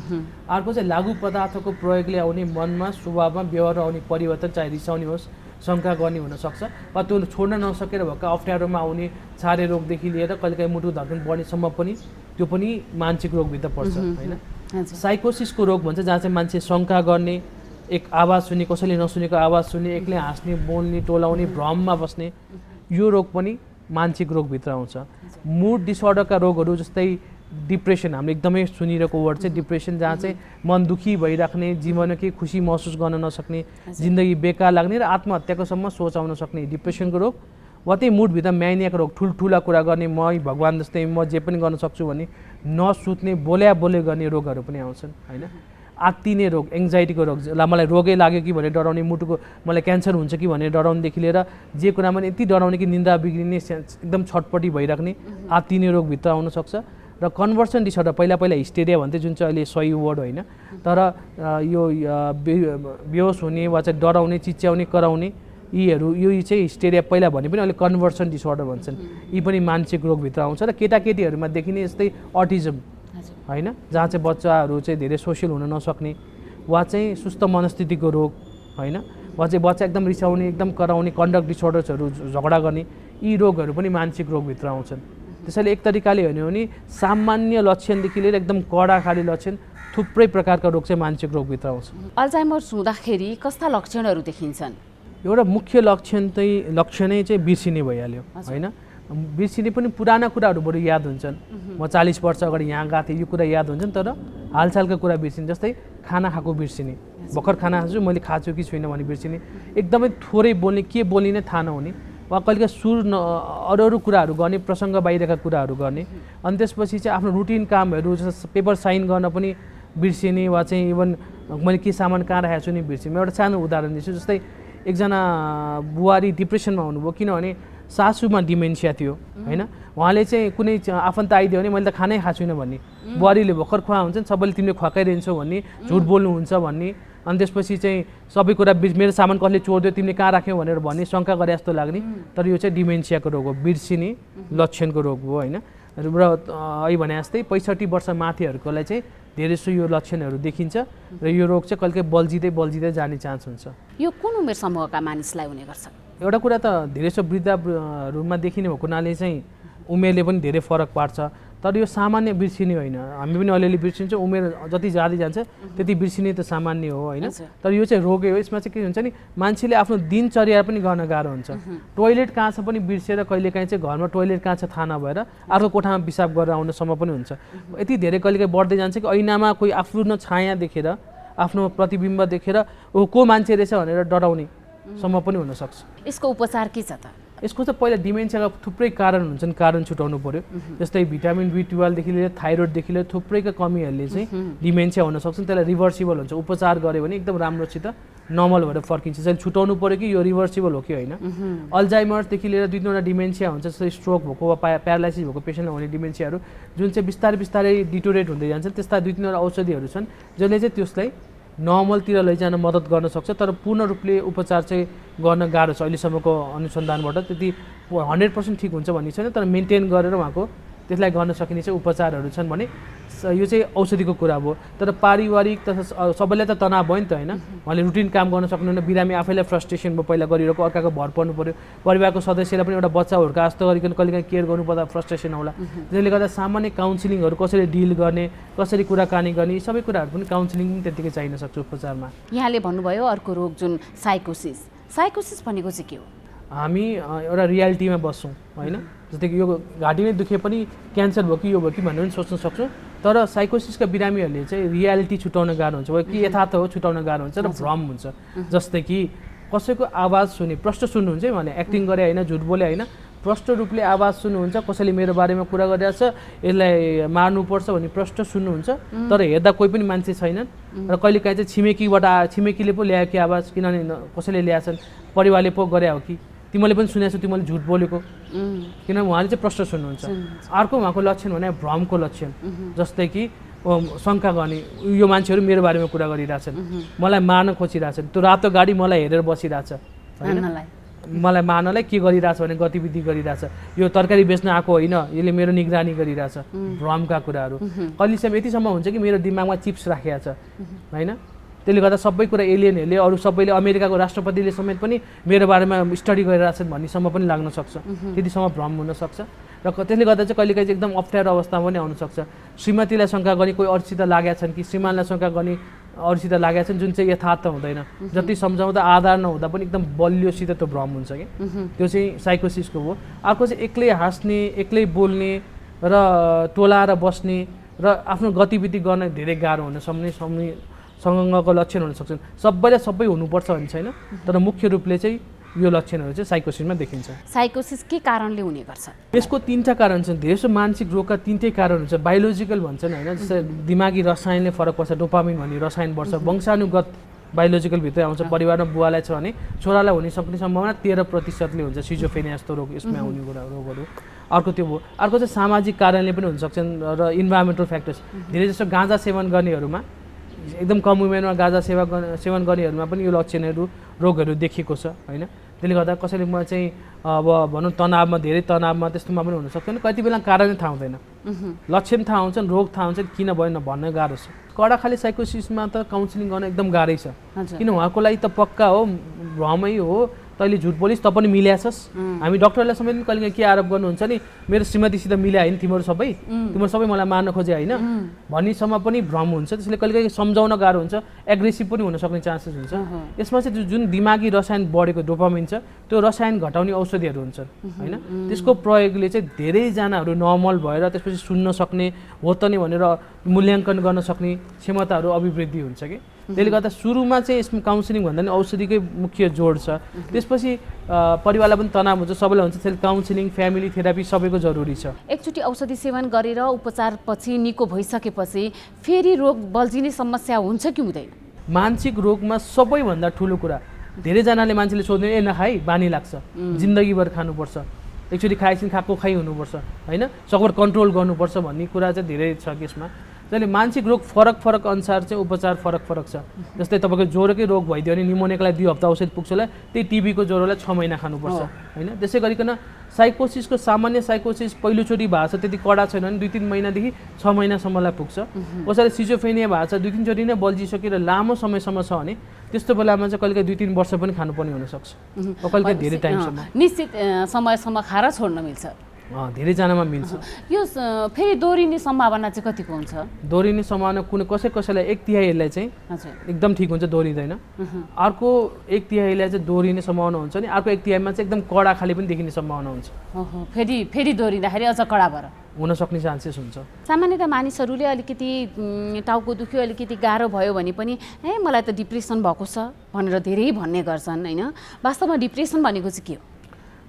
अर्को चाहिँ लागु पदार्थको प्रयोगले आउने मनमा स्वभावमा व्यवहारमा आउने परिवर्तन, चाहे रिसाउने होस्, शङ्का गर्ने हुनसक्छ वा त्यो छोड्न नसकेर भएका अप्ठ्यारोमा आउने छारे रोगदेखि लिएर कहिलेकाहीँ मुटु धड्कन बढ्नेसम्म पनि त्यो पनि मानसिक रोगभित्र पर्छ होइन। साइकोसिसको रोग भन्छ, जहाँ चाहिँ मान्छे शङ्का गर्ने, एक आवाज सुन्ने, कसैले नसुनेको आवाज सुन्ने, एक्लै हाँस्ने, बोल्ने, टोलाउने, भ्रममा बस्ने, यो रोग पनि मानसिक रोगभित्र आउँछ। मुड डिसअर्डरका रोगहरू जस्तै डिप्रेसन, हामीले एकदमै सुनिरहेको वर्ड चाहिँ डिप्रेसन, जहाँ चाहिँ मन दुखी भइराख्ने, जीवनमा केही खुसी महसुस गर्न नसक्ने, जिन्दगी बेकार लाग्ने र आत्महत्याकोसम्म सोच आउन सक्ने डिप्रेसनको रोग। वा त्यही मुडभित्र म्यानियाको रोग, ठुल्ठुला कुरा गर्ने, म भगवान् जस्तै म जे पनि गर्न सक्छु भने नसुत्ने, बोले गर्ने रोगहरू पनि आउँछन् होइन। आत्तिने रोग, एङ्जाइटीको रोग, मलाई रोगै लाग्यो कि भनेर डराउने, मुटुको मलाई क्यान्सर हुन्छ कि भनेर डराउनेदेखि लिएर जे कुरामा यति डराउने कि निन्दा बिग्रिने, एकदम छटपटी भइराख्ने आत्तिने रोगभित्र आउन सक्छ। र कन्भर्सन डिसअर्डर, पहिला हिस्टेरिया भन्थे जुन चाहिँ अहिले सही वर्ड होइन, तर यो बेहोस हुने वा चाहिँ डराउने, चिच्याउने, कराउने, यीहरू यो चाहिँ हिस्टेरिया पहिला भने पनि अहिले कन्भर्सन डिसअर्डर भन्छन्। यी पनि मानसिक रोगभित्र आउँछ। र केटाकेटीहरूमा देखिने जस्तै अटिजम होइन, जहाँ चाहिँ बच्चाहरू चाहिँ धेरै सोसियल हुन नसक्ने वा चाहिँ सुस्त मनस्थितिको रोग होइन, वा चाहिँ बच्चा एकदम रिसाउने, एकदम कराउने, कन्डक्ट डिसअर्डर्सहरू, झगडा गर्ने, यी रोगहरू पनि मानसिक रोगभित्र आउँछन्। त्यसैले एक तरिकाले हेर्ने हो भने सामान्य लक्षणदेखि लिएर एकदम कडा खाली लक्षण थुप्रै प्रकारका रोग चाहिँ मानसिक रोगभित्र आउँछ। अल्जाइमर्स हुँदाखेरि कस्ता लक्षणहरू देखिन्छन्? एउटा मुख्य लक्षणै चाहिँ बिर्सिने भइहाल्यो होइन। बिर्सिने पनि पुराना कुराहरू बरु याद हुन्छन्। म 40 वर्ष अगाडि यहाँ गएको थिएँ यो कुरा याद हुन्छन्, तर हालसालका कुरा बिर्सिने। जस्तै खाना खाएको बिर्सिने, भर्खर खाना खान्छु मैले खाएको कि छुइनँ भने बिर्सिने, एकदमै थोरै बोल्ने, के बोल्ने नै थाहा नहुने, वा कहिलेका सुर अरू कुराहरू गर्ने, प्रसङ्ग बाहिरका कुराहरू गर्ने। अनि त्यसपछि चाहिँ आफ्नो रुटिन कामहरू जस्तो पेपर साइन गर्न पनि बिर्सिने, वा चाहिँ इभन मैले के सामान कहाँ राखेको छु नि बिर्सिने। म एउटा सानो उदाहरण दिन्छु। जस्तै एकजना बुहारी डिप्रेसनमा हुनुभयो, किनभने सासूमा डिमेन्सिया थियो होइन। उहाँले चाहिँ कुनै आफन्त आइदियो भने मैले त खानै खाएको छुइनँ भन्ने, बुहारीले भर्खर खुवा हुन्छन् सबैले तिमीले खुवाइरहन्छौ भन्ने, झुट बोल्नुहुन्छ भन्ने। अनि त्यसपछि चाहिँ सबै कुरा मेरो सामान कसले चोरिदियो तिमीले कहाँ राख्यौ भनेर भन्ने, शङ्का गरे जस्तो लाग्ने। तर यो चाहिँ डिमेन्सियाको रोग हो, बिर्सिने लक्षणको रोग हो होइन। र अहिले भने जस्तै 65 वर्ष माथिहरूकोलाई चाहिँ धेरै सो यो लक्षणहरू देखिन्छ र यो रोग चाहिँ कहिलेकाहीँ बल्झिँदै जाने चान्स हुन्छ। यो कुन उमेर समूहका मानिसलाई हुने गर्छ? एउटा कुरा त धेरै सो वृद्धहरूमा देखिने भएको हुनाले चाहिँ उमेरले पनि धेरै फरक पार्छ। तर यो सामान्य बिर्सिने होइन, हामी पनि अलिअलि बिर्सिन्छौँ, उमेर जति जाँदै जान्छ त्यति बिर्सिने त सामान्य हो होइन। तर यो चाहिँ रोगै हो। यसमा चाहिँ के हुन्छ नि, मान्छेले आफ्नो दिनचर्या पनि गर्न गाह्रो हुन्छ। टोइलेट कहाँ छ पनि बिर्सेर कहिलेकाहीँ चाहिँ घरमा टोइलेट कहाँ छ थाहा नभएर अर्को कोठामा पिसाब गरेर आउनसम्म पनि हुन्छ। यति धेरै कहिलेकाहीँ बढ्दै जान्छ कि ऐनामा कोही आफ्नो छाया देखेर, आफ्नो प्रतिबिम्ब देखेर ओ को मान्छे रहेछ भनेर डराउनेसम्म पनि हुनसक्छ। यसको उपचार के छ त? यसको चाहिँ पहिला डिमेन्सियाका थुप्रै कारण हुन्छन्, कारण छुटाउनु पर्यो। जस्तै भिटामिन B12 देखि लिएर थाइरोइडदेखि लिएर थुप्रैका कमीहरूले चाहिँ डिमेन्सिया हुन सक्छन्। त्यसलाई रिभर्सिबल हुन्छ, उपचार गऱ्यो भने एकदम राम्रोसित नर्मल भएर फर्किन्छ। चाहिँ छुटाउनु पर्यो कि यो रिभर्सिबल हो कि होइन। अल्जाइमर्सदेखि लिएर 2-3वटा डिमेन्सिया हुन्छ, जस्तै स्ट्रोक भएको वा प्यारालाइसिस भएको पेसेन्टलाई हुने डिमेन्सियाहरू जुन चाहिँ बिस्तारै डिटोरेट हुँदै जान्छन्। त्यस्ता 2-3वटा औषधिहरू छन् जसले चाहिँ त्यसलाई नर्मलतिर लैजान मद्दत गर्न सक्छ। तर पूर्ण रूपले उपचार चाहिँ गर्न गाह्रो छ अहिलेसम्मको अनुसन्धानबाट। त्यति 100% ठिक हुन्छ भन्ने छैन, तर मेन्टेन गरेर उहाँको त्यसलाई गर्न सकिने चाहिँ उपचारहरू छन् भने यो चाहिँ औषधिको कुरा भयो। तर पारिवारिक तथा सबैलाई त तनाव भयो नि त होइन। उहाँले रुटिन काम गर्न सक्नुहुन्न, बिरामी आफैलाई फ्रस्ट्रेसन भयो, पहिला गरिरहेको अर्काको भर पर्नु पऱ्यो, परिवारको सदस्यलाई पनि एउटा बच्चा हुर्का जस्तो गरिकन कहिलेकाहीँ केयर गर्नुपर्दा फ्रस्ट्रेसन होला। त्यसले गर्दा सामान्य काउन्सिलिङहरू कसरी डिल गर्ने, कसरी कुराकानी गर्ने, यी सबै कुराहरू पनि काउन्सिलिङ पनि त्यत्तिकै चाहिन सक्छ उपचारमा। यहाँले भन्नुभयो अर्को रोग जुन साइकोसिस भनेको चाहिँ के हो? हामी एउटा रियालिटीमा बस्छौँ होइन। जस्तै कि यो घाँटी नै दुखे पनि क्यान्सर भयो कि यो भयो कि भनेर पनि सोच्न सक्छौँ। तर साइकोसिसका बिरामीहरूले चाहिँ रियालिटी छुटाउन गाह्रो हुन्छ, कि यथार्थ हो छुटाउन गाह्रो हुन्छ र भ्रम हुन्छ। जस्तै कि कसैको आवाज सुने, प्रष्ट सुन्नुहुन्छ है, भने एक्टिङ गरे होइन, झुट बोले होइन, प्रष्ट रूपले आवाज सुन्नुहुन्छ, कसैले मेरो बारेमा कुरा गरिरहेछ यसलाई मार्नुपर्छ भन्ने प्रष्ट सुन्नुहुन्छ। तर हेर्दा कोही पनि मान्छे छैनन् र कहिलेकाहीँ चाहिँ छिमेकीले पो ल्यायो कि आवाज, किनभने कसैले ल्याएछन्, परिवारले पो गरे हो कि तिमीले पनि सुनेछौ, तिमीले झुट बोलेको, किनभने उहाँले चाहिँ प्रश्न सुन्नुहुन्छ। अर्को उहाँको लक्षण भने भ्रमको लक्षण। जस्तै कि शङ्का गर्ने, यो मान्छेहरू मेरो बारेमा कुरा गरिरहेछन्, मलाई मार्न खोजिरहेछन्, त्यो रातो गाडी मलाई हेरेर बसिरहेछ होइन, मलाई मार्नलाई के गरिरहेछ भने गतिविधि गरिरहेछ, यो तरकारी बेच्न आएको होइन, यसले मेरो निगरानी गरिरहेछ, भ्रमका कुराहरू। कहिलेसम्म यतिसम्म हुन्छ कि मेरो दिमागमा चिप्स राखेको छ होइन। त्यसले गर्दा सबै कुरा एलियनहरूले, अरू सबैले, अमेरिकाको राष्ट्रपतिले समेत पनि मेरो बारेमा स्टडी गरिरहेछन् भन्नेसम्म पनि लाग्न सक्छ। त्यतिसम्म भ्रम हुनसक्छ। र त्यसले गर्दा चाहिँ कहिलेकाहीँ चाहिँ एकदम अप्ठ्यारो अवस्थामा पनि आउनसक्छ। श्रीमतीलाई शङ्का गर्ने, कोही अरूसित लागेका छन् कि श्रीमानलाई शङ्का गर्ने अरूसित लागेका छन्, जुन चाहिँ यथार्थ हुँदैन। जति सम्झाउँदा आधार नहुँदा पनि एकदम बलियोसित त्यो भ्रम हुन्छ कि, त्यो चाहिँ साइकोसिसको हो। अर्को चाहिँ एक्लै हाँस्ने, एक्लै बोल्ने र टोलाएर बस्ने र आफ्नो गतिविधि गर्न धेरै गाह्रो हुन सँगको लक्षण हुन सक्छन्। सबैलाई सबै हुनुपर्छ भन्ने छैन, तर मुख्य रूपले चाहिँ यो लक्षणहरू चाहिँ साइकोसिसमा देखिन्छ। साइकोसिस के कारणले हुने गर्छ? यसको 3टा कारण छन्। धेरै मानसिक रोगका 3टै कारण हुन्छ। बायोलोजिकल भन्छन् होइन, जस्तै दिमागी रसायनले फरक पर्छ, डोपामिन भन्ने रसायन बढ्छ, वंशानुगत बायोलोजिकल भित्रै आउँछ। परिवारमा बुवालाई छ भने छोरालाई हुने सक्ने सम्भावना 13% हुन्छ, सिजोफ्रेनिया जस्तो रोग यसमा हुने रोगहरू। अर्को त्यो भयो। अर्को चाहिँ सामाजिक कारणले पनि हुनसक्छन् र इन्भाइरोमेन्टल फ्याक्टर्स। धेरै जस्तो गाँजा सेवन गर्नेहरूमा, एकदम कम उमेरमा गाँजा सेवन गर्नेहरूमा पनि यो लक्षणहरू, रोगहरू देखिएको छ होइन। त्यसले गर्दा कसैले म चाहिँ अब भनौँ तनावमा, धेरै तनावमा त्यस्तोमा पनि हुनसक्छ। कति बेला कारणै थाहा हुँदैन, लक्षण थाहा हुन्छन्, रोग थाहा हुन्छ, किन भएन भन्न गाह्रो छ। कडा खाली साइकोसिसमा त काउन्सिलिङ गर्न एकदम गाह्रै छ, किन उहाँको लागि त पक्का हो भ्रमै हो, तैँले झुट बोलिस् त पनि मिल्याछस् हामी डक्टरलाई समेत कहिले के आरोप गर्नुहुन्छ नि मेरो श्रीमतीसित मिल्या होइन तिमीहरू सबै मलाई मार्न खोजे होइन भन्नेसम्म पनि भ्रम हुन्छ त्यसले कहिले सम्झाउन गाह्रो हुन्छ एग्रेसिभ पनि हुन सक्ने चान्सेस हुन्छ यसमा चाहिँ जुन दिमागी रसायन बढेको डोपामिन छ त्यो रसायन घटाउने औषधिहरू हुन्छन् होइन त्यसको प्रयोगले चाहिँ धेरैजनाहरू नर्मल भएर त्यसपछि सुन्न सक्ने हो त नि भनेर मूल्याङ्कन गर्न सक्ने क्षमताहरू अभिवृद्धि हुन्छ कि त्यसले गर्दा सुरुमा चाहिँ यसमा काउन्सिलिङ भन्दा नि औषधिकै मुख्य जोड छ त्यसपछि परिवारलाई पनि तनाव हुन्छ सबैलाई हुन्छ त्यसले काउन्सिलिङ फ्यामिली थेरापी सबैको जरुरी छ एकचोटि औषधि सेवन गरेर उपचारपछि निको भइसकेपछि फेरि रोग बल्झिने समस्या हुन्छ कि हुँदैन मानसिक रोगमा सबैभन्दा ठुलो कुरा धेरैजनाले मान्छेले सोध्ने ए नखाइ बानी लाग्छ जिन्दगीभर खानुपर्छ एकचोटि खाएपछि खाएको खाइ हुनुपर्छ होइन सकभर कन्ट्रोल गर्नुपर्छ भन्ने कुरा चाहिँ धेरै छ यसमा त्यसले मानसिक रोग फरक अनुसार चाहिँ उपचार फरक छ जस्तै तपाईँको ज्वरोकै रोग भइदियो भने निमोनियाको लागि 2 हप्ता औषध पुग्छ होला त्यही टिबीको ज्वरोलाई 6 महिना खानुपर्छ होइन त्यसै गरिकन साइकोसिसको सामान्य साइकोसिस पहिलोचोटि भएको छ त्यति कडा छैन भने 2-3 महिनादेखि 6 महिनासम्मलाई पुग्छ कसैले सिजोफ्रेनिया भएको छ 2-3 चोटि नै बल्झिसकेर लामो समयसम्म छ भने त्यस्तो बेलामा चाहिँ कहिले 2-3 वर्ष पनि खानुपर्ने हुनसक्छ कहिले धेरै टाइमसम्म निश्चित समयसम्म खाएर छोड्न मिल्छ धेरैजनामा मिल्छ यो फेरि दोहोरिने सम्भावना चाहिँ कतिको हुन्छ दोहोरिने सम्भावना कसैलाई 1/3 चाहिँ एकदम ठिक हुन्छ दोहोरिँदैन अर्को 1/3 चाहिँ दोहोरिने सम्भावना हुन्छ नि अर्को 1/3 मा चाहिँ एकदम कडा खाले पनि देखिने सम्भावना हुन्छ फेरि दोहोरिँदाखेरि अझ कडा भएर हुन सक्ने चान्सेस हुन्छ सामान्यतः मानिसहरूले अलिकति टाउको दुख्यो अलिकति गाह्रो भयो भने पनि मलाई त डिप्रेसन भएको छ भनेर धेरै भन्ने गर्छन् होइन वास्तवमा डिप्रेसन भनेको चाहिँ के हो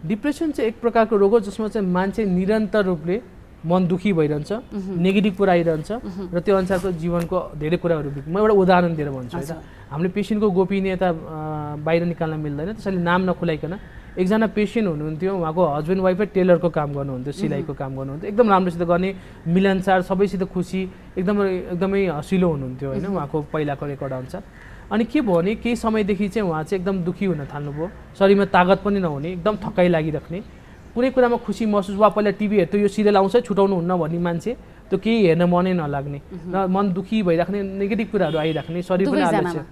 डिप्रेसन चाहिँ एक प्रकारको रोग हो जसमा चाहिँ मान्छे निरन्तर रूपले मन दुखी भइरहन्छ नेगेटिभ कुरा आइरहन्छ र त्यो अनुसारको जीवनको धेरै कुराहरू म एउटा उदाहरण दिएर भन्छु है त हामीले पेसेन्टको गोपनीयता बाहिर निकाल्न मिल्दैन त्यसैले नाम नखुलाइकन एकजना पेसेन्ट हुनुहुन्थ्यो उहाँको हस्बेन्ड वाइफै टेलरको काम गर्नुहुन्थ्यो सिलाइको काम गर्नुहुन्थ्यो एकदम राम्रोसित गर्ने मिलनसार सबैसित खुसी एकदमै हँसिलो हुनुहुन्थ्यो होइन उहाँको पहिलाको रेकर्ड अनुसार अनि के भयो भने केही समयदेखि चाहिँ उहाँ चाहिँ एकदम दुखी हुन थाल्नुभयो शरीरमा तागत पनि नहुने एकदम थकाइ लागिराख्ने कुनै कुरामा खुसी महसुस वा पहिला टिभी हेर्थ्यो यो सिरियल आउँछ छुटाउनु हुन्न भन्ने मान्छे त्यो केही हेर्न मनै नलाग्ने र मन दुखी भइराख्ने नेगेटिभ कुराहरू आइराख्ने शरीर पनि आलस्य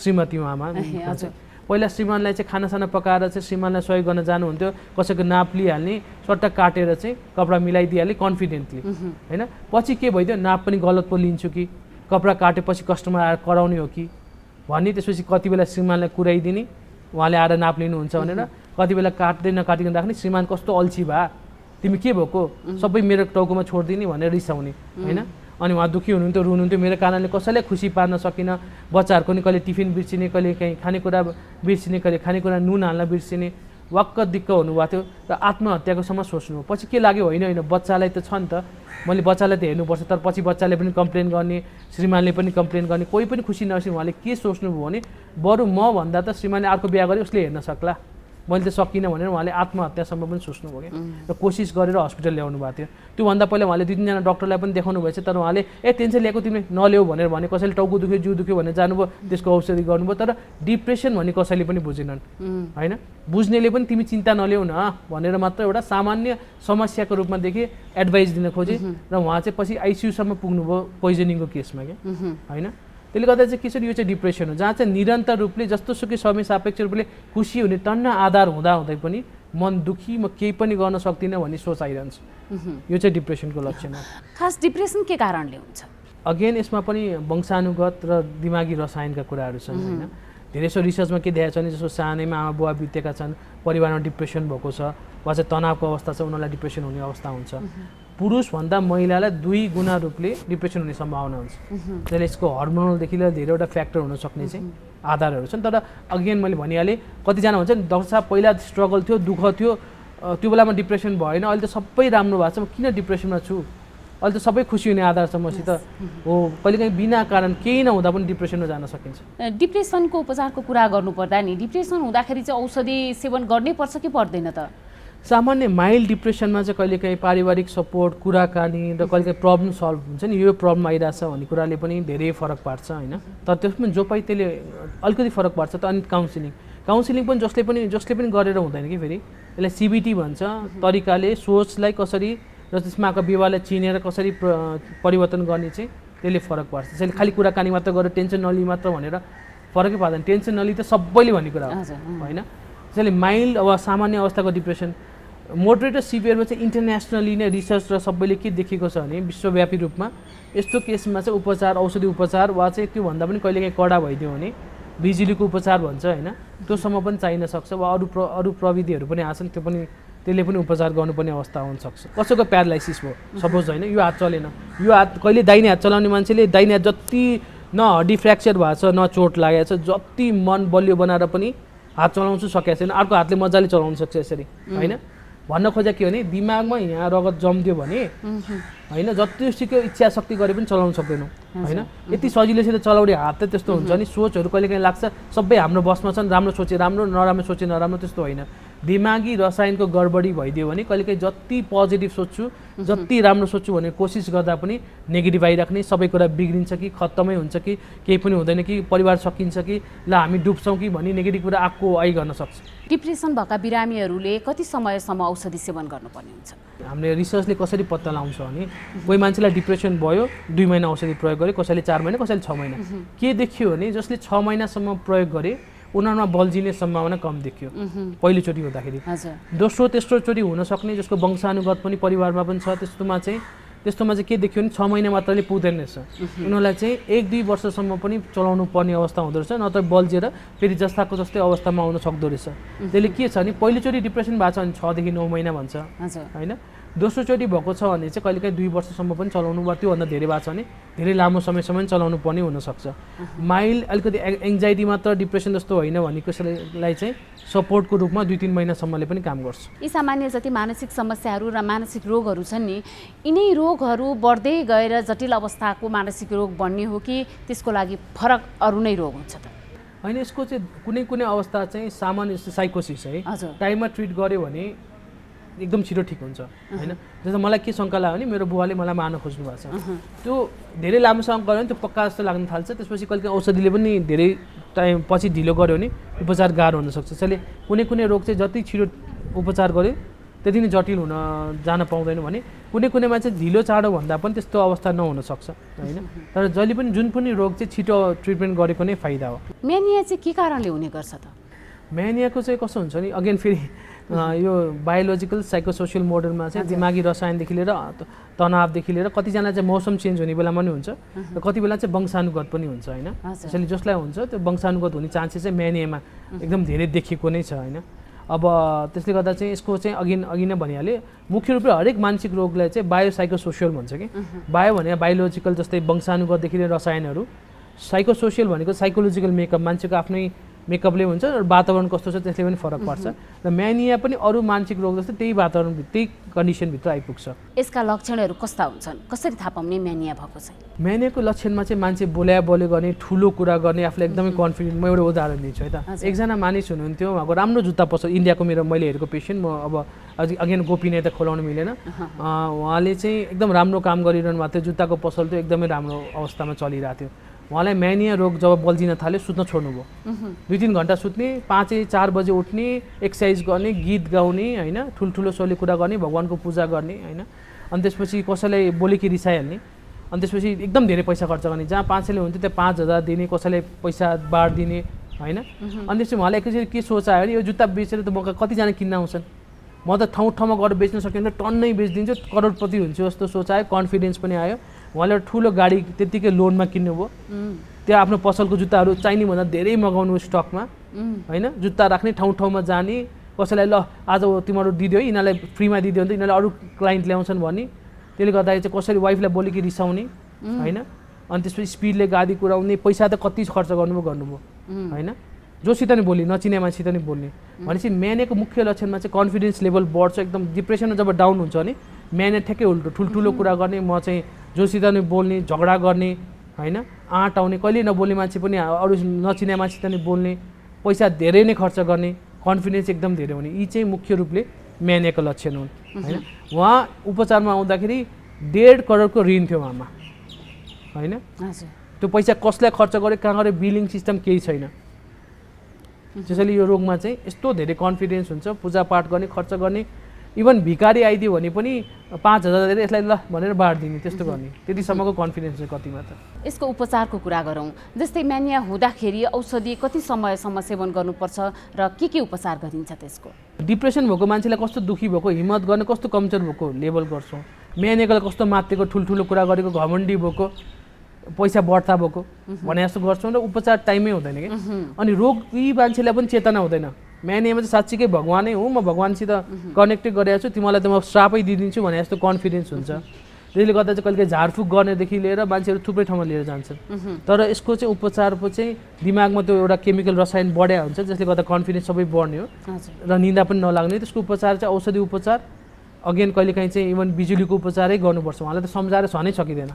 श्रीमती उहाँमा पहिला श्रीमानलाई चाहिँ खानासाना पकाएर चाहिँ श्रीमानलाई सहयोग गर्न जानुहुन्थ्यो कसैको नाप लिइहाल्ने सट्टा काटेर चाहिँ कपडा मिलाइदिइहाल्ने कन्फिडेन्टली होइन पछि के भइदियो नाप पनि गलत पो लिन्छु कि कपडा काटेपछि कस्टमर आएर कराउने हो कि भन्ने त्यसपछि कति बेला श्रीमानलाई कुराइदिने उहाँले आएर नाप लिनुहुन्छ भनेर कति बेला काट्दै नकाटिकन राख्ने श्रीमान कस्तो अल्छी भए तिमी के भएको सबै मेरो टाउकोमा छोडिदिने भनेर रिसाउने होइन अनि उहाँ दुखी हुनुहुन्थ्यो रुनुहुन्थ्यो मेरो कारणले कसैलाई खुसी पार्न सकिनँ बच्चाहरूको नि कहिले टिफिन बिर्सिने कहिले काहीँ खानेकुरा बिर्सिने कहिले खानेकुरा नुन हाल्न बिर्सिने वाक्क दिक्क हुनुभएको थियो र आत्महत्याको सम्म सोच्नु पछि के लाग्यो होइन बच्चालाई त छ नि त मैले बच्चालाई त हेर्नुपर्छ तर पछि बच्चाले पनि कम्प्लेन गर्ने श्रीमानले पनि कम्प्लेन गर्ने कोही पनि खुसी नहोस् उहाँले के सोच्नुभयो भने बरु म भन्दा त श्रीमानले अर्को बिहा गरे उसले हेर्न सक्ला मैले त सकिनँ भनेर उहाँले आत्महत्यासम्म पनि सोच्नुभयो कि र कोसिस गरेर हस्पिटल ल्याउनु भएको थियो त्योभन्दा पहिला उहाँले 2-3 जना डक्टरलाई पनि देखाउनु भएछ तर उहाँले टेन्सन ल्याएको तिमीले नल्याऊ भनेर भने कसैले टाउको दुख्यो जिउ दुख्यो भनेर जानुभयो त्यसको औषधि गर्नुभयो तर डिप्रेसन भन्ने कसैले पनि बुझेनन् होइन बुझ्नेले पनि तिमी चिन्ता नल्याऊ न भनेर मात्र एउटा सामान्य समस्याको रूपमा देखे एडभाइस दिन खोजे र उहाँ चाहिँ पछि आइसियुसम्म पुग्नुभयो पोइजनिङको केसमा क्या होइन त्यसले गर्दा चाहिँ के छ यो चाहिँ डिप्रेसन हो जहाँ चाहिँ निरन्तर रूपले जस्तोसुकै समय सापेक्ष रूपले खुसी हुने टन्न आधार हुँदै पनि मन दुखी म केही पनि गर्न सक्दिनँ भन्ने सोच आइरहन्छ यो चाहिँ डिप्रेसनको लक्षण हो खास डिप्रेसन के कारणले हुन्छ अगेन यसमा पनि वंशानुगत र दिमागी रसायनका कुराहरू छन् होइन धेरै सो रिसर्चमा के देखाएको छ भने जस्तो सानैमा आमा बुवा बितेका छन् परिवारमा डिप्रेसन भएको छ वा चाहिँ तनावको अवस्था छ उनीहरूलाई डिप्रेसन हुने अवस्था हुन्छ पुरुषभन्दा महिलालाई 2 गुणा रूपले डिप्रेसन हुने सम्भावना हुन्छ त्यसले यसको हर्मोनलदेखि लिएर धेरैवटा फ्याक्टर हुन सक्ने चाहिँ आधारहरू छन् तर अगेन मैले भनिहालेँ कतिजना भन्छ नि डाक्टर साहब पहिला स्ट्रगल थियो दुःख थियो त्यो बेलामा डिप्रेसन भएन अहिले त सबै राम्रो भएको छ म किन डिप्रेसनमा छु अहिले त सबै खुसी हुने आधार छ मसित हो कहिलेकाहीँ बिना कारण केही नहुँदा पनि डिप्रेसनमा जान सकिन्छ डिप्रेसनको उपचारको कुरा गर्नुपर्दा नि डिप्रेसन हुँदाखेरि चाहिँ औषधि सेवन गर्नै पर्छ कि पर्दैन त सामान्य माइल्ड डिप्रेसनमा चाहिँ कहिलेकाहीँ पारिवारिक सपोर्ट कुराकानी र कहिलेकाहीँ प्रब्लम सल्भ हुन्छ नि यो प्रब्लम आइरहेछ भन्ने कुराले पनि धेरै फरक पार्छ होइन तर त्यसमा जो पाइ त्यसले अलिकति फरक पार्छ त अनि काउन्सिलिङ पनि जसले पनि गरेर हुँदैन कि फेरि यसलाई सिबिटी भन्छ तरिकाले सोचलाई कसरी र त्यसमा आएको व्यवहारलाई चिनेर कसरी परिवर्तन गर्ने चाहिँ त्यसले फरक पार्छ त्यसैले खालि कुराकानी मात्र गरेर टेन्सन नलिई मात्र भनेर फरकै पार्दैन टेन्सन नलिई त सबैले भन्ने कुरा हो होइन त्यसैले माइल्ड वा सामान्य अवस्थाको डिप्रेसन, मोडरेट र सिभियरमा चाहिँ इन्टरनेसनली नै रिसर्च र सबैले के देखेको छ भने विश्वव्यापी रूपमा यस्तो केसमा चाहिँ उपचार, औषधि उपचार वा चाहिँ त्योभन्दा पनि कहिलेकाहीँ कडा भइदियो भने बिजुलीको उपचार भन्छ होइन, त्योसम्म पनि चाहिन सक्छ वा अरू प्रविधिहरू पनि आछन्, त्यसले पनि उपचार गर्नुपर्ने अवस्था हुनसक्छ। कसैको प्यारालाइसिस भयो सपोज होइन, यो हात चलेन, यो हात कहिले दाहिने हात चलाउने मान्छेले दाहिने हात जति न हड्डी फ्र्याक्चर भएको छ न चोट लागेको छ, जति मन बलियो बनाएर पनि हात चलाउँछु सकेको छैन, अर्को हातले मजाले चलाउन सक्छ यसरी होइन। भन्न खोजेको के हो भने दिमागमा यहाँ रगत जम्दियो भने होइन जतिसुकै इच्छा शक्ति गरे पनि चलाउन सक्दैनौँ होइन। यति सजिलैसित चलाउने हात त त्यस्तो हुन्छ नि, सोचहरू कहिलेकाहीँ लाग्छ सबै हाम्रो बसमा छन्, राम्रो सोचे राम्रो, नराम्रो सोचे नराम्रो, त्यस्तो होइन। दिमागी रसायनको गडबडी भइदियो भने कहिलेकाहीँ जति पोजिटिभ सोच्छु, जति राम्रो सोच्छु भन्ने कोसिस गर्दा पनि नेगेटिभ आइराख्ने, सबै कुरा बिग्रिन्छ कि खत्तमै हुन्छ कि केही पनि हुँदैन कि परिवार सकिन्छ कि ल हामी डुब्छौँ कि भन्ने नेगेटिभ कुरा आइगर्न सक्छ। डिप्रेसन भएका बिरामीहरूले कति समयसम्म औषधि सेवन गर्नुपर्ने हुन्छ? हामीले रिसर्चले कसरी पत्ता लगाउँछ भने कोही मान्छेलाई डिप्रेसन भयो 2 महिना औषधि प्रयोग गरे, कसैले 4 महिना, कसैले 6 महिना। के देखियो भने जसले 6 महिनासम्म प्रयोग गरे उनीहरूमा बल्झिने सम्भावना कम देखियो पहिलोचोटि हुँदाखेरि। दोस्रो तेस्रो चोटि हुनसक्ने जसको वंशानुगत पनि परिवारमा पनि छ त्यस्तोमा चाहिँ के देखियो भने 6 महिना मात्रले पुग्दैन रहेछ, उनीहरूलाई चाहिँ 1-2 वर्षसम्म पनि चलाउनु पर्ने अवस्था हुँदो रहेछ, नत्र बल्झेर फेरि जस्ताको जस्तै अवस्थामा आउन सक्दो रहेछ। त्यसले के छ भने पहिलोचोटि डिप्रेसन भएको छ भने 6 देखि 9 महिना भन्छ होइन, दोस्रोचोटि भएको छ भने चाहिँ कहिलेकाहीँ 2 वर्षसम्म पनि चलाउनु वा त्योभन्दा धेरै भएको छ भने धेरै लामो समयसम्म पनि चलाउनु पर्ने हुनसक्छ। माइल्ड अलिकति एङ्जाइटी मात्र डिप्रेसन जस्तो होइन भने कसैलाई चाहिँ सपोर्टको रूपमा 2-3 महिनासम्मले पनि काम गर्छ। यी सामान्य जति मानसिक समस्याहरू र मानसिक रोगहरू छन् नि, यिनै रोगहरू बढ्दै गएर जटिल अवस्थाको मानसिक रोग बन्ने हो कि त्यसको लागि फरक अरू नै रोग हुन्छ त? होइन, यसको चाहिँ कुनै अवस्था चाहिँ सामान्य साइकोसिस है, टाइममा ट्रिट गर्यो भने एकदम छिटो ठिक हुन्छ होइन। जस्तो मलाई के शङ्का लाग्यो भने मेरो बुवाले मलाई मार्न खोज्नु भएको छ, त्यो धेरै लामोसँग गऱ्यो भने त्यो पक्का जस्तो लाग्न थाल्छ, त्यसपछि कहिले औषधिले पनि धेरै टाइम पछि ढिलो गऱ्यो भने उपचार गाह्रो हुनसक्छ। त्यसैले कुनै रोग चाहिँ जति छिटो उपचार गर्यो त्यति नै जटिल हुन जान पाउँदैन भने कुनैमा चाहिँ ढिलो चाँडो भन्दा पनि त्यस्तो अवस्था नहुनसक्छ होइन। तर जहिले पनि जुन पनि रोग चाहिँ छिटो ट्रिटमेन्ट गरेको नै फाइदा हो। म्यानिया चाहिँ के कारणले हुने गर्छ त? म्यानियाको चाहिँ कस्तो हुन्छ नि, अगेन फेरि यो बायोलोजिकल साइकोसोसियल मोडलमा चाहिँ दिमागी रसायनदेखि लिएर तनावदेखि लिएर कतिजना चाहिँ मौसम चेन्ज हुने बेलामा पनि हुन्छ र कति बेला चाहिँ वंशानुगत पनि हुन्छ होइन। त्यसैले जसलाई हुन्छ त्यो वंशानुगत हुने चान्सेस चाहिँ म्यानियामा एकदम धेरै देखिएको नै छ होइन। अब त्यसले गर्दा चाहिँ यसको चाहिँ अघि नै भनिहालेँ, मुख्य रूपले हरेक मानसिक रोगलाई चाहिँ बायोसाइकोसोसियल भन्छ कि। बायो भने बायोलोजिकल जस्तै वंशानुगतदेखि लिएर रसायनहरू, साइकोसोसियल भनेको साइकोलोजिकल मेकअप, मान्छेको आफ्नै मेकअपले हुन्छ र वातावरण कस्तो छ त्यसले पनि फरक पर्छ र म्यानिया पनि अरू मानसिक रोग जस्तै त्यही वातावरण त्यही कन्डिसनभित्र आइपुग्छ। यसका लक्षणहरू कस्ता हुन्छन्, कसरी थाहा पाउने म्यानिया भएको छ? म्यानियाको लक्षणमा चाहिँ मान्छे बोले गर्ने, ठुलो कुरा गर्ने, आफूलाई एकदमै कन्फिडेन्ट। म एउटा उदाहरण दिन्छु है त। एकजना मानिस हुनुहुन्थ्यो, उहाँको राम्रो जुत्ता पसल, इन्डियाको मैले हेरेको पेसेन्ट, म अब अगेन गोपनीय त खोलाउनु मिलेन, उहाँले चाहिँ एकदम राम्रो काम गरिरहनु भएको थियो, जुत्ताको पसल थियो, एकदमै राम्रो अवस्थामा चलिरहेको थियो। उहाँलाई म्यानिया रोग जब बल्झिन थाल्यो सुत्न छोड्नुभयो, 2-3 घन्टा सुत्ने, 5-4 बजे उठ्ने, एक्सर्साइज गर्ने, गीत गाउने होइन, ठुल्ठुलो स्वरले कुरा गर्ने, भगवान्को पूजा गर्ने होइन। अनि त्यसपछि कसैलाई बोले कि रिसाइहाल्ने, अनि त्यसपछि एकदम धेरै पैसा खर्च गर्ने, जहाँ 500ले हुन्थ्यो त्यहाँ 5000 दिने, कसैलाई पैसा बाँडिदिने होइन। अनि त्यसपछि उहाँलाई एकैचोटि के सोच आयो भने यो जुत्ता बेचेर त म कतिजना किन्न आउँछन्, म त ठाउँमा गएर बेच्न सकिन्छ, टन्नै बेचिदिन्छु, करोडपति हुन्छु जस्तो सोच आयो, कन्फिडेन्स पनि आयो। उहाँले ठुलो गाडी त्यत्तिकै लोनमा किन्नुभयो, त्यहाँ आफ्नो पसलको जुत्ताहरू चाहिने भन्दा धेरै मगाउनु स्टकमा होइन, जुत्ता राख्ने, ठाउँमा जाने, कसैलाई ल आज तिमीहरू दिदियो है, यिनीहरूलाई फ्रीमा दिदियो भने त यिनीहरूले अरू क्लाइन्ट ल्याउँछन् भन्ने। त्यसले गर्दाखेरि चाहिँ कसरी वाइफलाई बोल्यो कि रिसाउने होइन। अनि त्यसपछि स्पिडले गाडी कुराउने, पैसा त कति खर्च गर्नुभयो होइन, जोसित नि बोल्ने, नचिने मान्छेसित नि बोल्ने। भनेपछि म्यानियाको मुख्य लक्षणमा चाहिँ कन्फिडेन्स लेभल बढ्छ, एकदम डिप्रेसनमा जब डाउन हुन्छ भने म्यानिया ठ्याक्कै उल्टो, ठुल्ठुलो कुरा गर्ने, म चाहिँ जोसित नि बोल्ने, झगडा गर्ने होइन, आँट आउने, कहिले नबोल्ने मान्छे पनि अरू नचिने मान्छेसित नि बोल्ने, पैसा धेरै नै खर्च गर्ने, कन्फिडेन्स एकदम धेरै हुने, यी चाहिँ मुख्य रूपले म्यानियाको लक्षण हुन् होइन। उहाँ उपचारमा आउँदाखेरि 1.5 करोडको ऋण थियो उहाँमा होइन। त्यो पैसा कसलाई खर्च गरे, कहाँ गरे, बिलिङ सिस्टम केही छैन। त्यसैले यो रोगमा चाहिँ यस्तो धेरै कन्फिडेन्स हुन्छ, पूजापाठ गर्ने, खर्च गर्ने, इभन भिकारी आइदियो भने पनि 5,000 दिएर यसलाई ल भनेर बाँडिदिने त्यस्तो गर्ने त्यतिसम्मको कन्फिडेन्स छ कतिमा त। यसको उपचारको कुरा गरौँ, जस्तै म्यानिया हुँदाखेरि औषधि कति समयसम्म सेवन गर्नुपर्छ र के उपचार गरिन्छ त्यसको? डिप्रेसन भएको मान्छेलाई कस्तो दुःखी भएको, हिम्मत गर्ने कस्तो कमजोर भएको लेभल गर्छौँ, म्यानियालाई कस्तो मातेको, ठुल्ठुलो कुरा गरेको, घमण्डी भएको, पैसा बढ्ता भएको भने जस्तो गर्छौँ र उपचार टाइमै हुँदैन कि। अनि रोगी मान्छेलाई पनि चेतना हुँदैन, म्यानियामा चाहिँ साँच्चीकै भगवानै हो, म भगवानसित कनेक्टेड गरेको छु, तिमीलाई त म श्रापै दिइदिन्छु भने जस्तो कन्फिडेन्स हुन्छ। त्यसले गर्दा चाहिँ कहिले झारफुक गर्नेदेखि लिएर मान्छेहरू थुप्रै ठाउँमा लिएर जान्छन्। तर यसको चाहिँ उपचारको चाहिँ दिमागमा त्यो एउटा केमिकल रसायन बढ्या हुन्छ जसले गर्दा कन्फिडेन्स सबै बढ्ने हो र निन्दा पनि नलाग्ने। त्यसको उपचार चाहिँ औषधि उपचार, अगेन कहिलेकाहीँ चाहिँ इभन बिजुलीको उपचारै गर्नुपर्छ, उहाँलाई त सम्झाएर छनै सकिँदैन।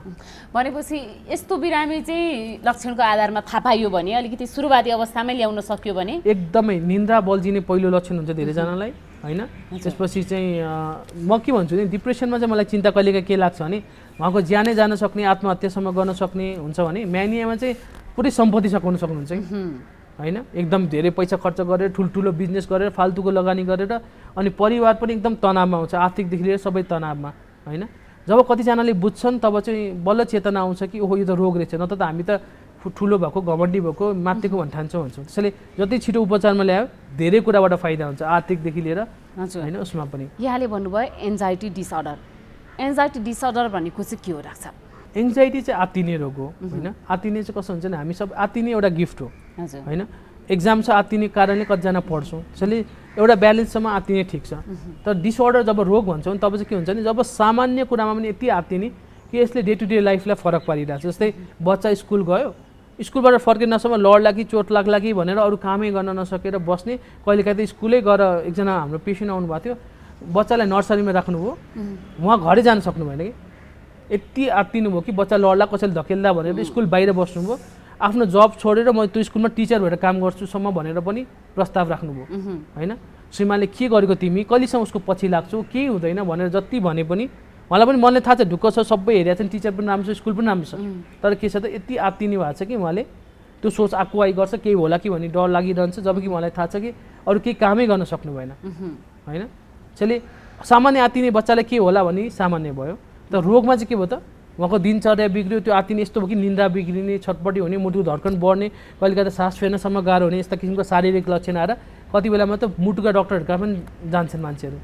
भनेपछि यस्तो बिरामी चाहिँ लक्षणको आधारमा थाहा पाइयो भने, अलिकति सुरुवाती अवस्थामै ल्याउन सक्यो भने एकदमै निन्द्रा बल्झिने पहिलो लक्षण हुन्छ धेरैजनालाई होइन। त्यसपछि चाहिँ म के भन्छु नि, डिप्रेसनमा चाहिँ मलाई चिन्ता कहिलेकाहीँ के लाग्छ भने उहाँको ज्यानै जान सक्ने, आत्महत्यासम्म गर्न सक्ने हुन्छ भने म्यानियामा चाहिँ पुरै सम्पत्ति सघाउन सक्नुहुन्छ होइन। एकदम धेरै पैसा खर्च गरेर ठुल्ठुलो बिजनेस गरेर फाल्तुको लगानी गरेर अनि परिवार पनि एकदम तनावमा आउँछ, आर्थिकदेखि लिएर सबै तनावमा होइन। जब कतिजनाले बुझ्छन् तब चाहिँ बल्ल चेतना आउँछ कि ओहो यो त रोग रहेछ, न त हामी त ठुलो भएको, घमण्डी भएको, मातेको भन्ने ठान्छौँ भन्छौँ। त्यसैले जति छिटो उपचारमा ल्यायो धेरै कुराबाट फाइदा हुन्छ, आर्थिकदेखि लिएर होइन उसमा पनि। यहाँले भन्नुभयो एन्जाइटी डिसअर्डर, एन्जाइटी डिसअर्डर भनेको चाहिँ के हो डाक्टर साहब? एङ्जाइटी चाहिँ आत्तिने रोग हो होइन। आत्तिने चाहिँ कस्तो हुन्छ भने हामी सब आत्तिने एउटा गिफ्ट हो होइन। एक्जाम छ आत्तिने कारणले कतिजना पढ्छौँ, त्यसैले एउटा ब्यालेन्ससम्म आत्तिने ठिक छ। तर डिसअर्डर जब रोग भन्छौँ तब चाहिँ के हुन्छ भने जब सामान्य कुरामा पनि यति आत्तिने कि यसले डे टु डे लाइफलाई फरक पारिरहेको छ। जस्तै बच्चा स्कुल गयो, स्कुलबाट फर्किनसम्म लड्ला कि चोट लाग्ला कि भनेर अरू कामै गर्न नसकेर बस्ने, कहिलेकाहीँ त स्कुलै गएर एकजना हाम्रो पेसेन्ट आउनुभएको थियो, बच्चालाई नर्सरीमा राख्नुभयो, उहाँ घरै जान सक्नु भएन कि यति आत्तिनु भयो कि बच्चा लड्ला कसैले धकेल्दा भनेर स्कुल बाहिर बस्नुभयो, आफ्नो जब छोडेर म त्यो स्कुलमा टिचर भएर काम गर्छुसम्म भनेर पनि प्रस्ताव राख्नुभयो होइन। श्रीमानले के गरेको तिमी, कहिलेसम्म उसको पछि लाग्छौ, केही हुँदैन भनेर जति भने पनि उहाँलाई पनि मनले थाहा छ ढुक्क छ, सबै हेरेको छ, टिचर पनि राम्रो छ, स्कुल पनि राम्रो छ। तर के छ त यति आत्तिने भएको छ कि उहाँले त्यो सोच आकुवाई गर्छ केही होला कि भन्ने डर लागिरहन्छ, जबकि उहाँलाई थाहा छ कि अरू केही कामै गर्न सक्नु भएन होइन। त्यसैले सामान्य आत्तिने बच्चालाई के होला भने सामान्य भयो, तर रोगमा चाहिँ के भयो त उहाँको दिनचर्या बिग्रियो, त्यो आत्तिने यस्तो भयो कि निन्द्रा बिग्रिने, छटपटी हुने, मुटु धड्कन बढ्ने, कहिलेकाहीँ त सास फेर्नसम्म गाह्रो हुने, यस्ता किसिमको शारीरिक लक्षण आएर कति बेलामा त मुटुका डक्टरहरूका पनि जान्छन् मान्छेहरू।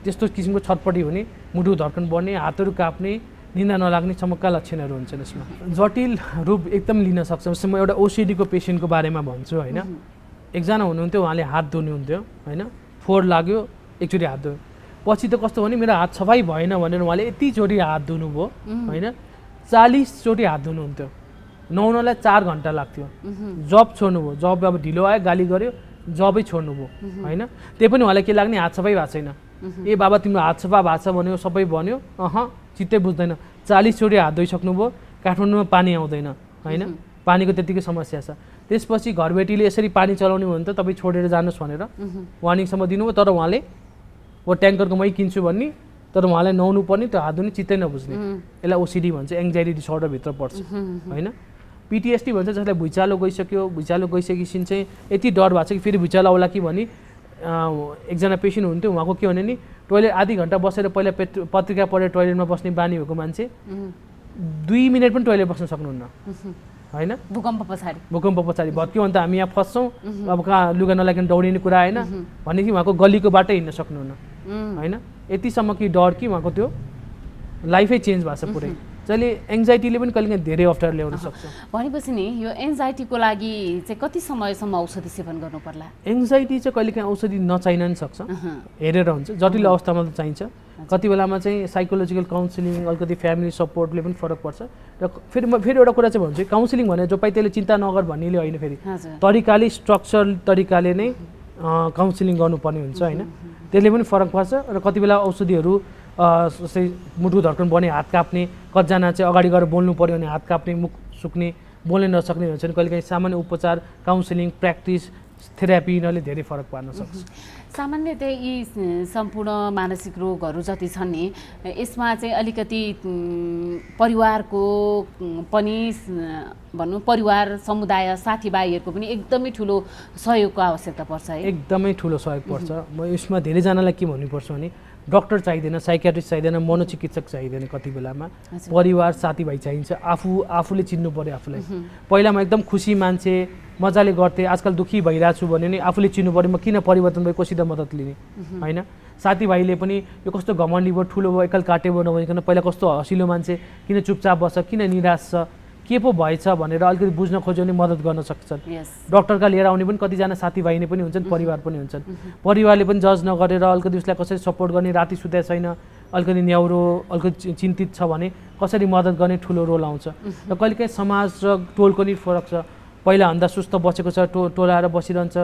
त्यस्तो किसिमको छटपटी हुने, मुटु धड्कन बढ्ने, हातहरू काप्ने, निन्दा नलाग्ने चमक्का लक्षणहरू हुन्छन् यसमा। जटिल रूप एकदम लिन सक्छ। जस्तै म एउटा ओसिडीको पेसेन्टको बारेमा भन्छु होइन। एकजना हुनुहुन्थ्यो, उहाँले हात धुनुहुन्थ्यो होइन, फोहोर लाग्यो, एकचोटि हात धुयो, पछि त कस्तो भने मेरो हात सफाइ भएन भनेर उहाँले यतिचोटि हात धुनुभयो होइन। 40 चोटि हात धुनुहुन्थ्यो, नुहाउनलाई 4 घन्टा लाग्थ्यो। जब छोड्नुभयो, जब अब ढिलो आयो, गाली गर्यो, जबै छोड्नुभयो होइन। त्यही पनि उहाँलाई के लाग्ने, हात सफाइ भएको छैन। ए बाबा तिम्रो हात सफा भएको छ भन्यो, सबै भन्यो, चित्तै बुझ्दैन। 40 चोटि हात धोइसक्नुभयो, काठमाडौँमा पानी आउँदैन होइन, पानीको त्यतिकै समस्या छ। त्यसपछि घरबेटीले यसरी पानी चलाउने हो भने त तपाईँ छोडेर जानुहोस् भनेर वार्निङसम्म दिनुभयो, तर उहाँले वो ट्याङ्करको मै किन्छु भन्ने, तर उहाँलाई नुहाउनु पर्ने, त्यो हात धुने चित्तै नबुझ्ने। यसलाई ओसिडी भन्छ, एङ्जाइटी डिसअर्डरभित्र पर्छ होइन। पिटिएसडी भन्छ जसलाई भुइँचालो गइसक्यो, भुइँचालो गइसकेपछि चाहिँ यति डर भएको छ कि फेरि भुइँचालो आउला कि भनी एकजना पेसेन्ट हुन्थ्यो, उहाँको के भने नि टोइलेट आधी घन्टा बसेर पहिला पत्रिका पढेर टोइलेटमा बस्ने बानी भएको मान्छे 2 मिनट पनि टोइलेट बस्न सक्नुहुन्न होइन। भूकम्प पछाडि भत्क्यो भने त हामी यहाँ फस्छौँ, अब कहाँ लुगा नलागिकन दौडिने कुरा आएन भनेदेखि उहाँको गलीको बाटो हिँड्न सक्नुहुन्न होइन। यतिसम्म कि डर कि उहाँको त्यो लाइफै चेन्ज भएको छ पुरै। जसले एङ्जाइटीले पनि कहिलेकाहीँ धेरै अप्ठ्यारो ल्याउन सक्छ। भनेपछि नि यो एन्जाइटीको लागि चाहिँ कति समयसम्म औषधि सेवन गर्नु पर्ला? एङ्जाइटी चाहिँ कहिलेकाहीँ औषधि नचाहिन नि सक्छ, हेरेर हुन्छ। जटिल अवस्थामा त चाहिन्छ, कति बेलामा चाहिँ साइकोलोजिकल काउन्सिलिङ, अलिकति फ्यामिली सपोर्टले पनि फरक पर्छ। र फेरि एउटा कुरा चाहिँ भन्छु, काउन्सिलिङ भने जो पाइ त्यसले चिन्ता नगर भन्नेले होइन, फेरि तरिकाले स्ट्रक्चर तरिकाले नै काउन्सिलिङ गर्नुपर्ने हुन्छ होइन। त्यसले पनि फरक पर्छ। र कति बेला औषधिहरू जस्तै मुटु धड्कन बढ्ने, हात काप्ने, कतिजना चाहिँ अगाडि गएर बोल्नु पऱ्यो भने हात काप्ने, मुख सुक्ने, बोल्न नसक्ने हुन्छ नि, कहिलेकाहीँ सामान्य उपचार, काउन्सिलिङ, प्र्याक्टिस, थेरापी यिनीहरूले धेरै फरक पार्न सक्छ। सामान्यतया यी सम्पूर्ण मानसिक रोगहरू जति छन् नि, यसमा चाहिँ अलिकति परिवारको पनि भनौँ, परिवार, समुदाय, साथीभाइहरूको पनि एकदमै ठुलो सहयोगको आवश्यकता पर्छ है। एकदमै ठुलो सहयोग पर्छ। म यसमा धेरैजनालाई के भन्नुपर्छ भने डक्टर चाहिँदैन, साइकियाट्रिस्ट चाहिँदैन, मनोचिकित्सक चाहिँदैन, कति बेलामा परिवार साथीभाइ चाहिन्छ। आफूले चिन्नु पर्यो आफूलाई। पहिला म एकदम खुसी मान्छे मजाले गर्थेँ, आजकल दुःखी भइरहेको छु भने नि आफूले चिन्नु पर्यो म किन परिवर्तन भयो, कोसित मद्दत लिने होइन। साथीभाइले पनि यो कस्तो घमण्डी भयो, ठुलो भयो, एकल काटे भयो नभइकन पहिला कस्तो हँसिलो मान्छे, किन चुपचाप बस्छ, किन निराश छ, के पो भएछ भनेर अलिकति बुझ्न खोज्यो भने मद्दत गर्न सक्छन्। डक्टरका लिएर आउने पनि कतिजना साथीभाइ नै पनि हुन्छन्, परिवार पनि हुन्छन्। परिवारले पनि जज नगरेर अलिकति उसलाई कसरी सपोर्ट गर्ने, राति सुतेको छैन, अलिकति न्याउरो, अलिकति चिन्तित छ भने कसरी मद्दत गर्ने ठुलो रोल आउँछ। र कहिलेकाहीँ समाज र टोलको नि फरक छ। पहिलाभन्दा सुस्त बसेको छ, टोलाएर बसिरहन्छ,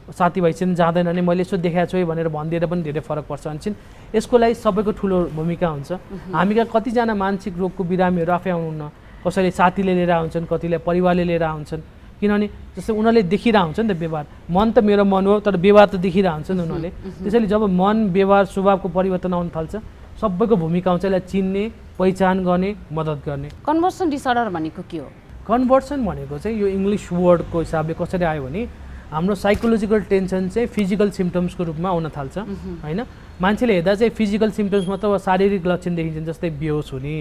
साथीभाइसँग जाँदैन भने मैले यसो देखाएको छु है भनेर भनिदिएर पनि धेरै फरक पर्छ भन्छन्। यसको लागि सबैको ठुलो भूमिका हुन्छ। हामीका कतिजना मानसिक रोगको बिरामीहरू आफै आउनुहुन्न, कसैले साथीले लिएर आउँछन्, कतिले परिवारले लिएर आउँछन्। किनभने जस्तै उनीहरूले देखिरहेको हुन्छ नि त व्यवहार, मन त मेरो मन हो तर व्यवहार त देखिरहेको हुन्छ नि उनीहरूले। त्यसैले जब मन, व्यवहार, स्वभावको परिवर्तन आउन थाल्छ सबैको भूमिका हुन्छ यसलाई चिन्ने, पहिचान गर्ने, मद्दत गर्ने। कन्भर्सन डिसअर्डर भनेको के हो? कन्भर्सन भनेको चाहिँ यो इङ्ग्लिस वर्डको हिसाबले कसरी आयो भने हाम्रो साइकोलोजिकल टेन्सन चाहिँ फिजिकल सिम्टम्सको रूपमा आउन थाल्छ होइन। मान्छेले हेर्दा चाहिँ फिजिकल सिम्टम्स मात्र शारीरिक लक्षण देखिन्छन्, जस्तै बेहोस हुने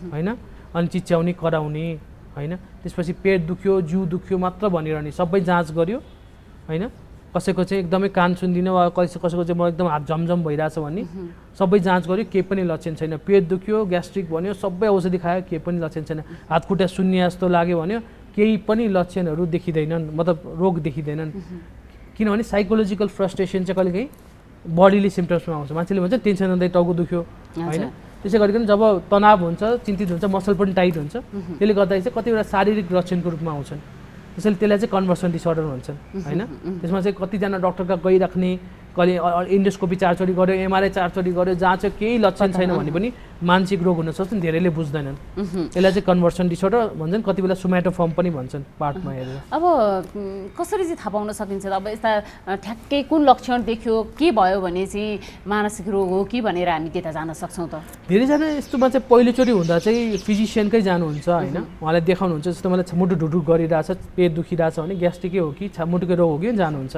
होइन, अनि चिच्याउने, कराउने होइन, त्यसपछि पेट दुख्यो, जिउ दुख्यो मात्र भनिरहने। सबै जाँच गर्यो होइन, कसैको चाहिँ एकदमै कान सुन्दिनँ वा कसैको चाहिँ म एकदम हात झमझम भइरहेछ भन्ने, सबै जाँच गर्यो, केही पनि लक्षण छैन। पेट दुख्यो, ग्यास्ट्रिक भन्यो, सबै औषधि खायो, केही पनि लक्षण छैन। हात खुट्टा सुन्ने जस्तो लाग्यो भन्यो, केही पनि लक्षणहरू देखिँदैनन्, मतलब रोग देखिँदैनन्। किनभने साइकोलोजिकल फ्रस्ट्रेसन चाहिँ कहिलेकाहीँ बडीले सिम्टम्समा आउँछ। मान्छेले भन्छ टेन्सन हुँदै टाउको दुख्यो होइन। त्यसै गरिकन जब तनाव हुन्छ, चिन्तित हुन्छ, मसल पनि टाइट हुन्छ, त्यसले गर्दाखेरि चाहिँ कतिवटा शारीरिक लक्षणको रूपमा आउँछन्। त्यसैले त्यसलाई चाहिँ कन्भर्सन डिसअर्डर भन्छन् होइन। त्यसमा चाहिँ कतिजना डक्टरका गइराख्ने, कहिले इन्डोस्कोपी 4 चोटि गर्यो, एमआरआई 4 चोटि गर्यो, जहाँ चाहिँ केही लक्षण छैन भने पनि मानसिक रोग हुन सक्छ नि, धेरैले बुझ्दैनन्। यसलाई चाहिँ कन्भर्सन डिसअर्डर भन्छन्, कति बेला सोम्याटोफर्म पनि भन्छन् पार्टमा हेरेर। अब कसरी चाहिँ थाहा पाउन सकिन्छ? अब यस्ता ठ्याक्कै कुन लक्षण देख्यो, के भयो भने चाहिँ मानसिक रोग हो कि भनेर हामी त्यता जान सक्छौँ त? धेरैजना यस्तोमा चाहिँ पहिलोचोटि हुँदा चाहिँ फिजिसियनकै जानुहुन्छ होइन, उहाँलाई देखाउनुहुन्छ। जस्तो मलाई मुटु ढुढुक गरिरहेछ, पेट दुखिरहेछ भने ग्यास्ट्रिकै हो कि मुटुकै रोग हो कि जानुहुन्छ।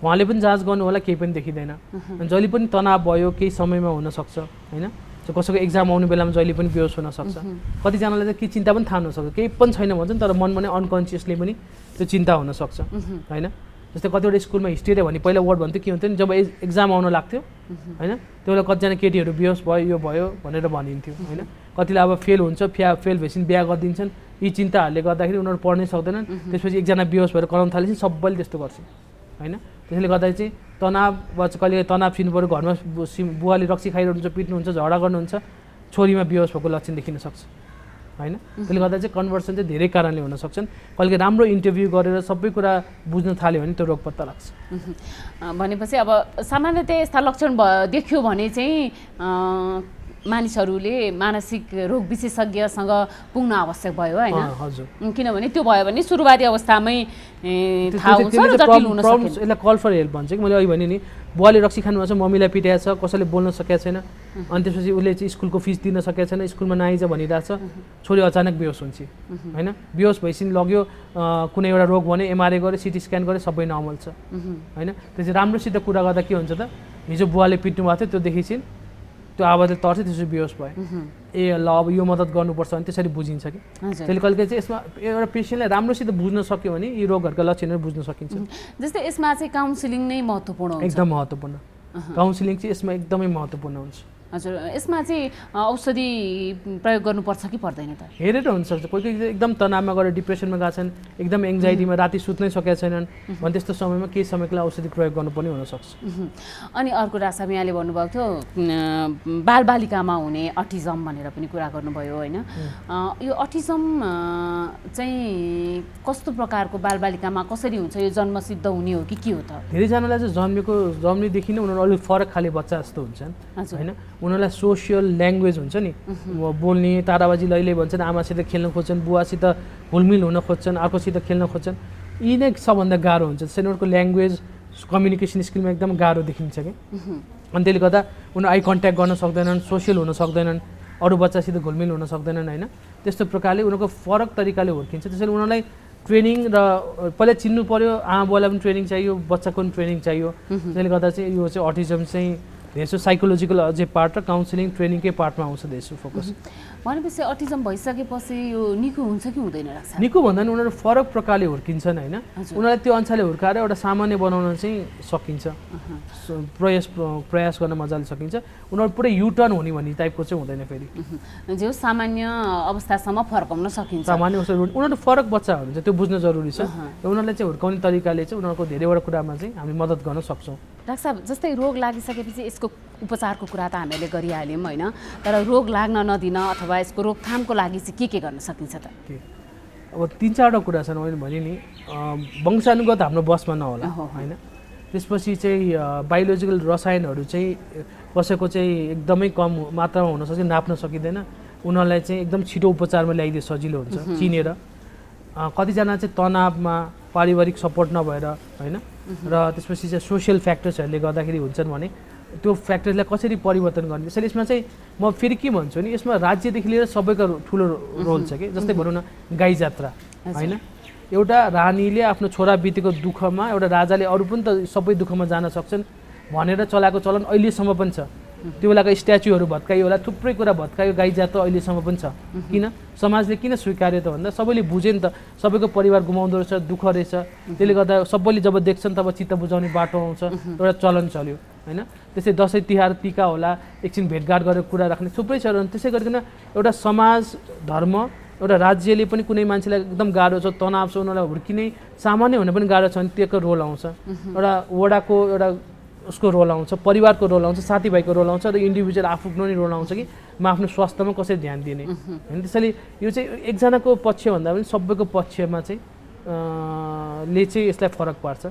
उहाँले पनि जाँच गर्नु होला, केही पनि देखिँदैन। अनि जहिले पनि तनाव भयो, केही समयमा हुनसक्छ होइन। कसैको एक्जाम आउने बेलामा जहिले पनि बेहोस हुनसक्छ। कतिजनालाई चाहिँ के चिन्ता पनि थाहा हुनसक्छ, केही पनि छैन भन्छन् तर मनमा नै अनकन्सियसली पनि त्यो चिन्ता हुनसक्छ होइन। जस्तै कतिवटा स्कुलमा हिस्टेरिया भन्ने पहिला वर्ड भन्थ्यो, के हुन्थ्यो नि, जब एक्जाम आउन लाग्थ्यो होइन, त्यो बेला कतिजना केटीहरू बेहोस भयो, यो भयो भनेर भनिन्थ्यो होइन। कतिले अब फेल हुन्छ, फेल भएपछि बिहा गरिदिन्छन्। यी चिन्ताहरूले गर्दाखेरि उनीहरू पढ्नै सक्दैनन्। त्यसपछि एकजना बेहोस भएर कराउन थालेपछि सबैले त्यस्तो गर्छन् होइन। त्यसले गर्दाखेरि चाहिँ तनाव वा कहिले तनाव छिर्नु पऱ्यो, घरमा बुवाले रक्सी खाइरहनुहुन्छ, पिट्नुहुन्छ, झगडा गर्नुहुन्छ, छोरीमा बेहोस भएको लक्षण देखिन सक्छ होइन। त्यसले गर्दा चाहिँ कन्भर्सन चाहिँ धेरै कारणले हुन सक्छन्। कहिले राम्रो इन्टरभ्यू गरेर सबै कुरा बुझ्न थाल्यो भने त्यो रोग पत्ता लाग्छ। भनेपछि अब सामान्यतया यस्ता लक्षण देख्यो भने चाहिँ मानिसहरूले मानसिक रोग विशेषज्ञसँग पुग्न आवश्यक भयो होइन। किनभने त्यो भयो भने सुरुवाती अवस्थामै थाहा हुन्छ र जटिल हुन सक्छ। यसलाई कल फर हेल्प भन्छ कि मैले अहिले भने नि, बुवाले रक्सी खानुभएको छ, मम्मीलाई पिटाएको छ, कसैले बोल्न सकेको छैन, अनि त्यसपछि उसले चाहिँ स्कुलको फिस दिन सकेको छैन, स्कुलमा नआइज भनिरहेछ, छोरी अचानक बेहोस हुन्छ होइन। बेहोस भइसक्यो, लग्यो कुनै एउटा रोग भने एमआरआई गऱ्यो, सिटी स्क्यान गऱ्यो, सबै नर्मल छ होइन। त्यसपछि राम्रोसित कुरा गर्दा के हुन्छ त, हिजो बुवाले पिट्नु भएको थियो, त्यो देखिसिन त्यो आवाजले तर्छ, त्यसपछि बेहोस भयो, ए ल अब यो मद्दत गर्नुपर्छ भने त्यसरी बुझिन्छ कि। त्यसले कहिले चाहिँ यसमा एउटा पेसेन्टलाई राम्रोसित बुझ्न सक्यो भने यी रोगहरूका लक्षणहरू बुझ्न सकिन्छ। जस्तै यसमा चाहिँ काउन्सिलिङ नै महत्त्वपूर्ण हुन्छ। एकदम महत्त्वपूर्ण, काउन्सिलिङ चाहिँ यसमा एकदमै महत्त्वपूर्ण हुन्छ। हजुर, यसमा चाहिँ औषधि प्रयोग गर्नुपर्छ कि पर्दैन त? हेरेर हुनसक्छ। कोही कोही एकदम तनावमा गएर डिप्रेसनमा गएको छन्, एकदम एङ्जाइटीमा राति सुत्नै सकेका छैनन् भने त्यस्तो समयमा केही समयको लागि औषधि प्रयोग गर्नुपर्ने हुनसक्छ। अनि अर्को रासा यहाँले भन्नुभएको थियो बालबालिकामा हुने अटिजम भनेर पनि कुरा गर्नुभयो होइन। यो अटिजम चाहिँ कस्तो प्रकारको बालबालिकामा कसरी हुन्छ? यो जन्मसिद्ध हुने हो कि के हो त? धेरैजनालाई चाहिँ जन्मेदेखि नै उनीहरू अलिक फरक खाले बच्चा जस्तो हुन्छन् होइन। उनीहरूलाई सोसियल ल्याङ्ग्वेज हुन्छ नि, बोल्ने, ताराबाजी लैलै भन्छन्, आमासित खेल्न खोज्छन्, बुवासित घुलमिल हुन खोज्छन्, अर्कोसित खेल्न खोज्छन्। यी नै सबभन्दा गाह्रो हुन्छ। त्यसैले उनीहरूको ल्याङ्ग्वेज, कम्युनिकेसन स्किलमा एकदम गाह्रो देखिन्छ कि। अनि त्यसले गर्दा उनीहरू आई कन्ट्याक्ट गर्न सक्दैनन्, सोसियल हुन सक्दैनन्, अरू बच्चासित घुलमिल हुन सक्दैनन् होइन। त्यस्तो प्रकारले उनीहरूको फरक तरिकाले हुर्किन्छ। त्यसैले उनीहरूलाई ट्रेनिङ र पहिला चिन्नु पऱ्यो, आमा बुवालाई पनि ट्रेनिङ चाहियो, बच्चाको पनि ट्रेनिङ चाहियो। त्यसले गर्दा चाहिँ यो चाहिँ अटिजम चाहिँ धेरैजसो साइकोलोजिकल अझै पार्ट र काउन्सिलिङ ट्रेनिङकै पार्टमा आउँछ धेरैजसो फोकस। भनेपछि अटिजम भइसकेपछि यो निको हुन्छ कि हुँदैन डाक्टर साहब? निको भन्दा नि उनीहरू फरक प्रकारले हुर्किन्छन् होइन, उनीहरूलाई त्यो अनुसारले हुर्काएर एउटा सामान्य बनाउन चाहिँ सकिन्छ, प्रयास गर्न मजाले सकिन्छ। उनीहरू पुरै युटर्न हुने भन्ने टाइपको चाहिँ हुँदैन फेरि, जो सामान्य अवस्थासम्म फर्काउन सकिन्छ। सामान्य अवस्था उनीहरू फरक बच्चा हुनुहुन्छ, त्यो बुझ्न जरुरी छ। उनीहरूलाई चाहिँ हुर्काउने तरिकाले चाहिँ उनीहरूको धेरैवटा कुरामा चाहिँ हामी मद्दत गर्न सक्छौँ। डाक्टर साहब, जस्तै रोग लागिसकेपछि यसको उपचारको कुरा त हामीले गरिहाल्यौँ होइन, तर रोग लाग्न नदिन अथवा यसको रोकथामको लागि चाहिँ के गर्न सकिन्छ त? अब 3-4वटा कुरा छन्। मैले भने नि वंशानुगत हाम्रो बसमा नहोला होइन, त्यसपछि चाहिँ बायोलोजिकल रसायनहरू चाहिँ कसैको चाहिँ एकदमै कम मात्रामा हुनसक्छ, नाप्न सकिँदैन, उनीहरूलाई चाहिँ एकदम छिटो उपचारमा ल्याइदिए सजिलो हुन्छ चिनेर। कतिजना चाहिँ तनावमा पारिवारिक सपोर्ट नभएर होइन, र त्यसपछि चाहिँ सोसियल फ्याक्टर्सहरूले गर्दाखेरि हुन्छन् भने त्यो फ्याक्टर्सलाई कसरी परिवर्तन गर्ने। त्यसैले यसमा चाहिँ म फेरि के भन्छु नि, यसमा राज्यदेखि लिएर सबैको ठुलो रोल छ कि। जस्तै भनौँ न गाई जात्रा होइन, एउटा रानीले आफ्नो छोरा बितेको दुःखमा एउटा राजाले अरू पनि त सबै दुःखमा जान सक्छन् भनेर चलाएको चलन अहिलेसम्म पनि छ। त्यो बेलाको स्ट्याचुहरू भत्काइयो होला, थुप्रै कुरा भत्कायो, गाई जात अहिलेसम्म पनि छ। किन समाजले किन स्वीकार्यो त भन्दा सबैले बुझ्यो नि त, सबैको परिवार गुमाउँदो रहेछ, दुःख रहेछ, त्यसले गर्दा सबैले जब देख्छन् तब चित्त बुझाउने बाटो आउँछ, एउटा चलन चल्यो होइन। त्यसै दसैँ तिहार टिका होला, एकछिन भेटघाट गरेर कुरा राख्ने थुप्रै छ। त्यसै गरिकन एउटा समाज धर्म एउटा राज्यले पनि कुनै मान्छेलाई एकदम गाह्रो छ, तनाव छ, उनीहरूलाई हुर्किने सामान्य हुन पनि गाह्रो छ भने त्यसको रोल आउँछ। एउटा वडाको एउटा उसको रोल आउँछ, परिवारको रोल आउँछ, साथीभाइको रोल आउँछ, र इन्डिभिजुअल आफ्नो नै रोल आउँछ कि म आफ्नो स्वास्थ्यमा कसरी ध्यान दिने होइन। त्यसैले यो चाहिँ एकजनाको पक्ष भन्दा पनि सबैको पक्षमा चाहिँ ले चाहिँ यसलाई फरक पार्छ।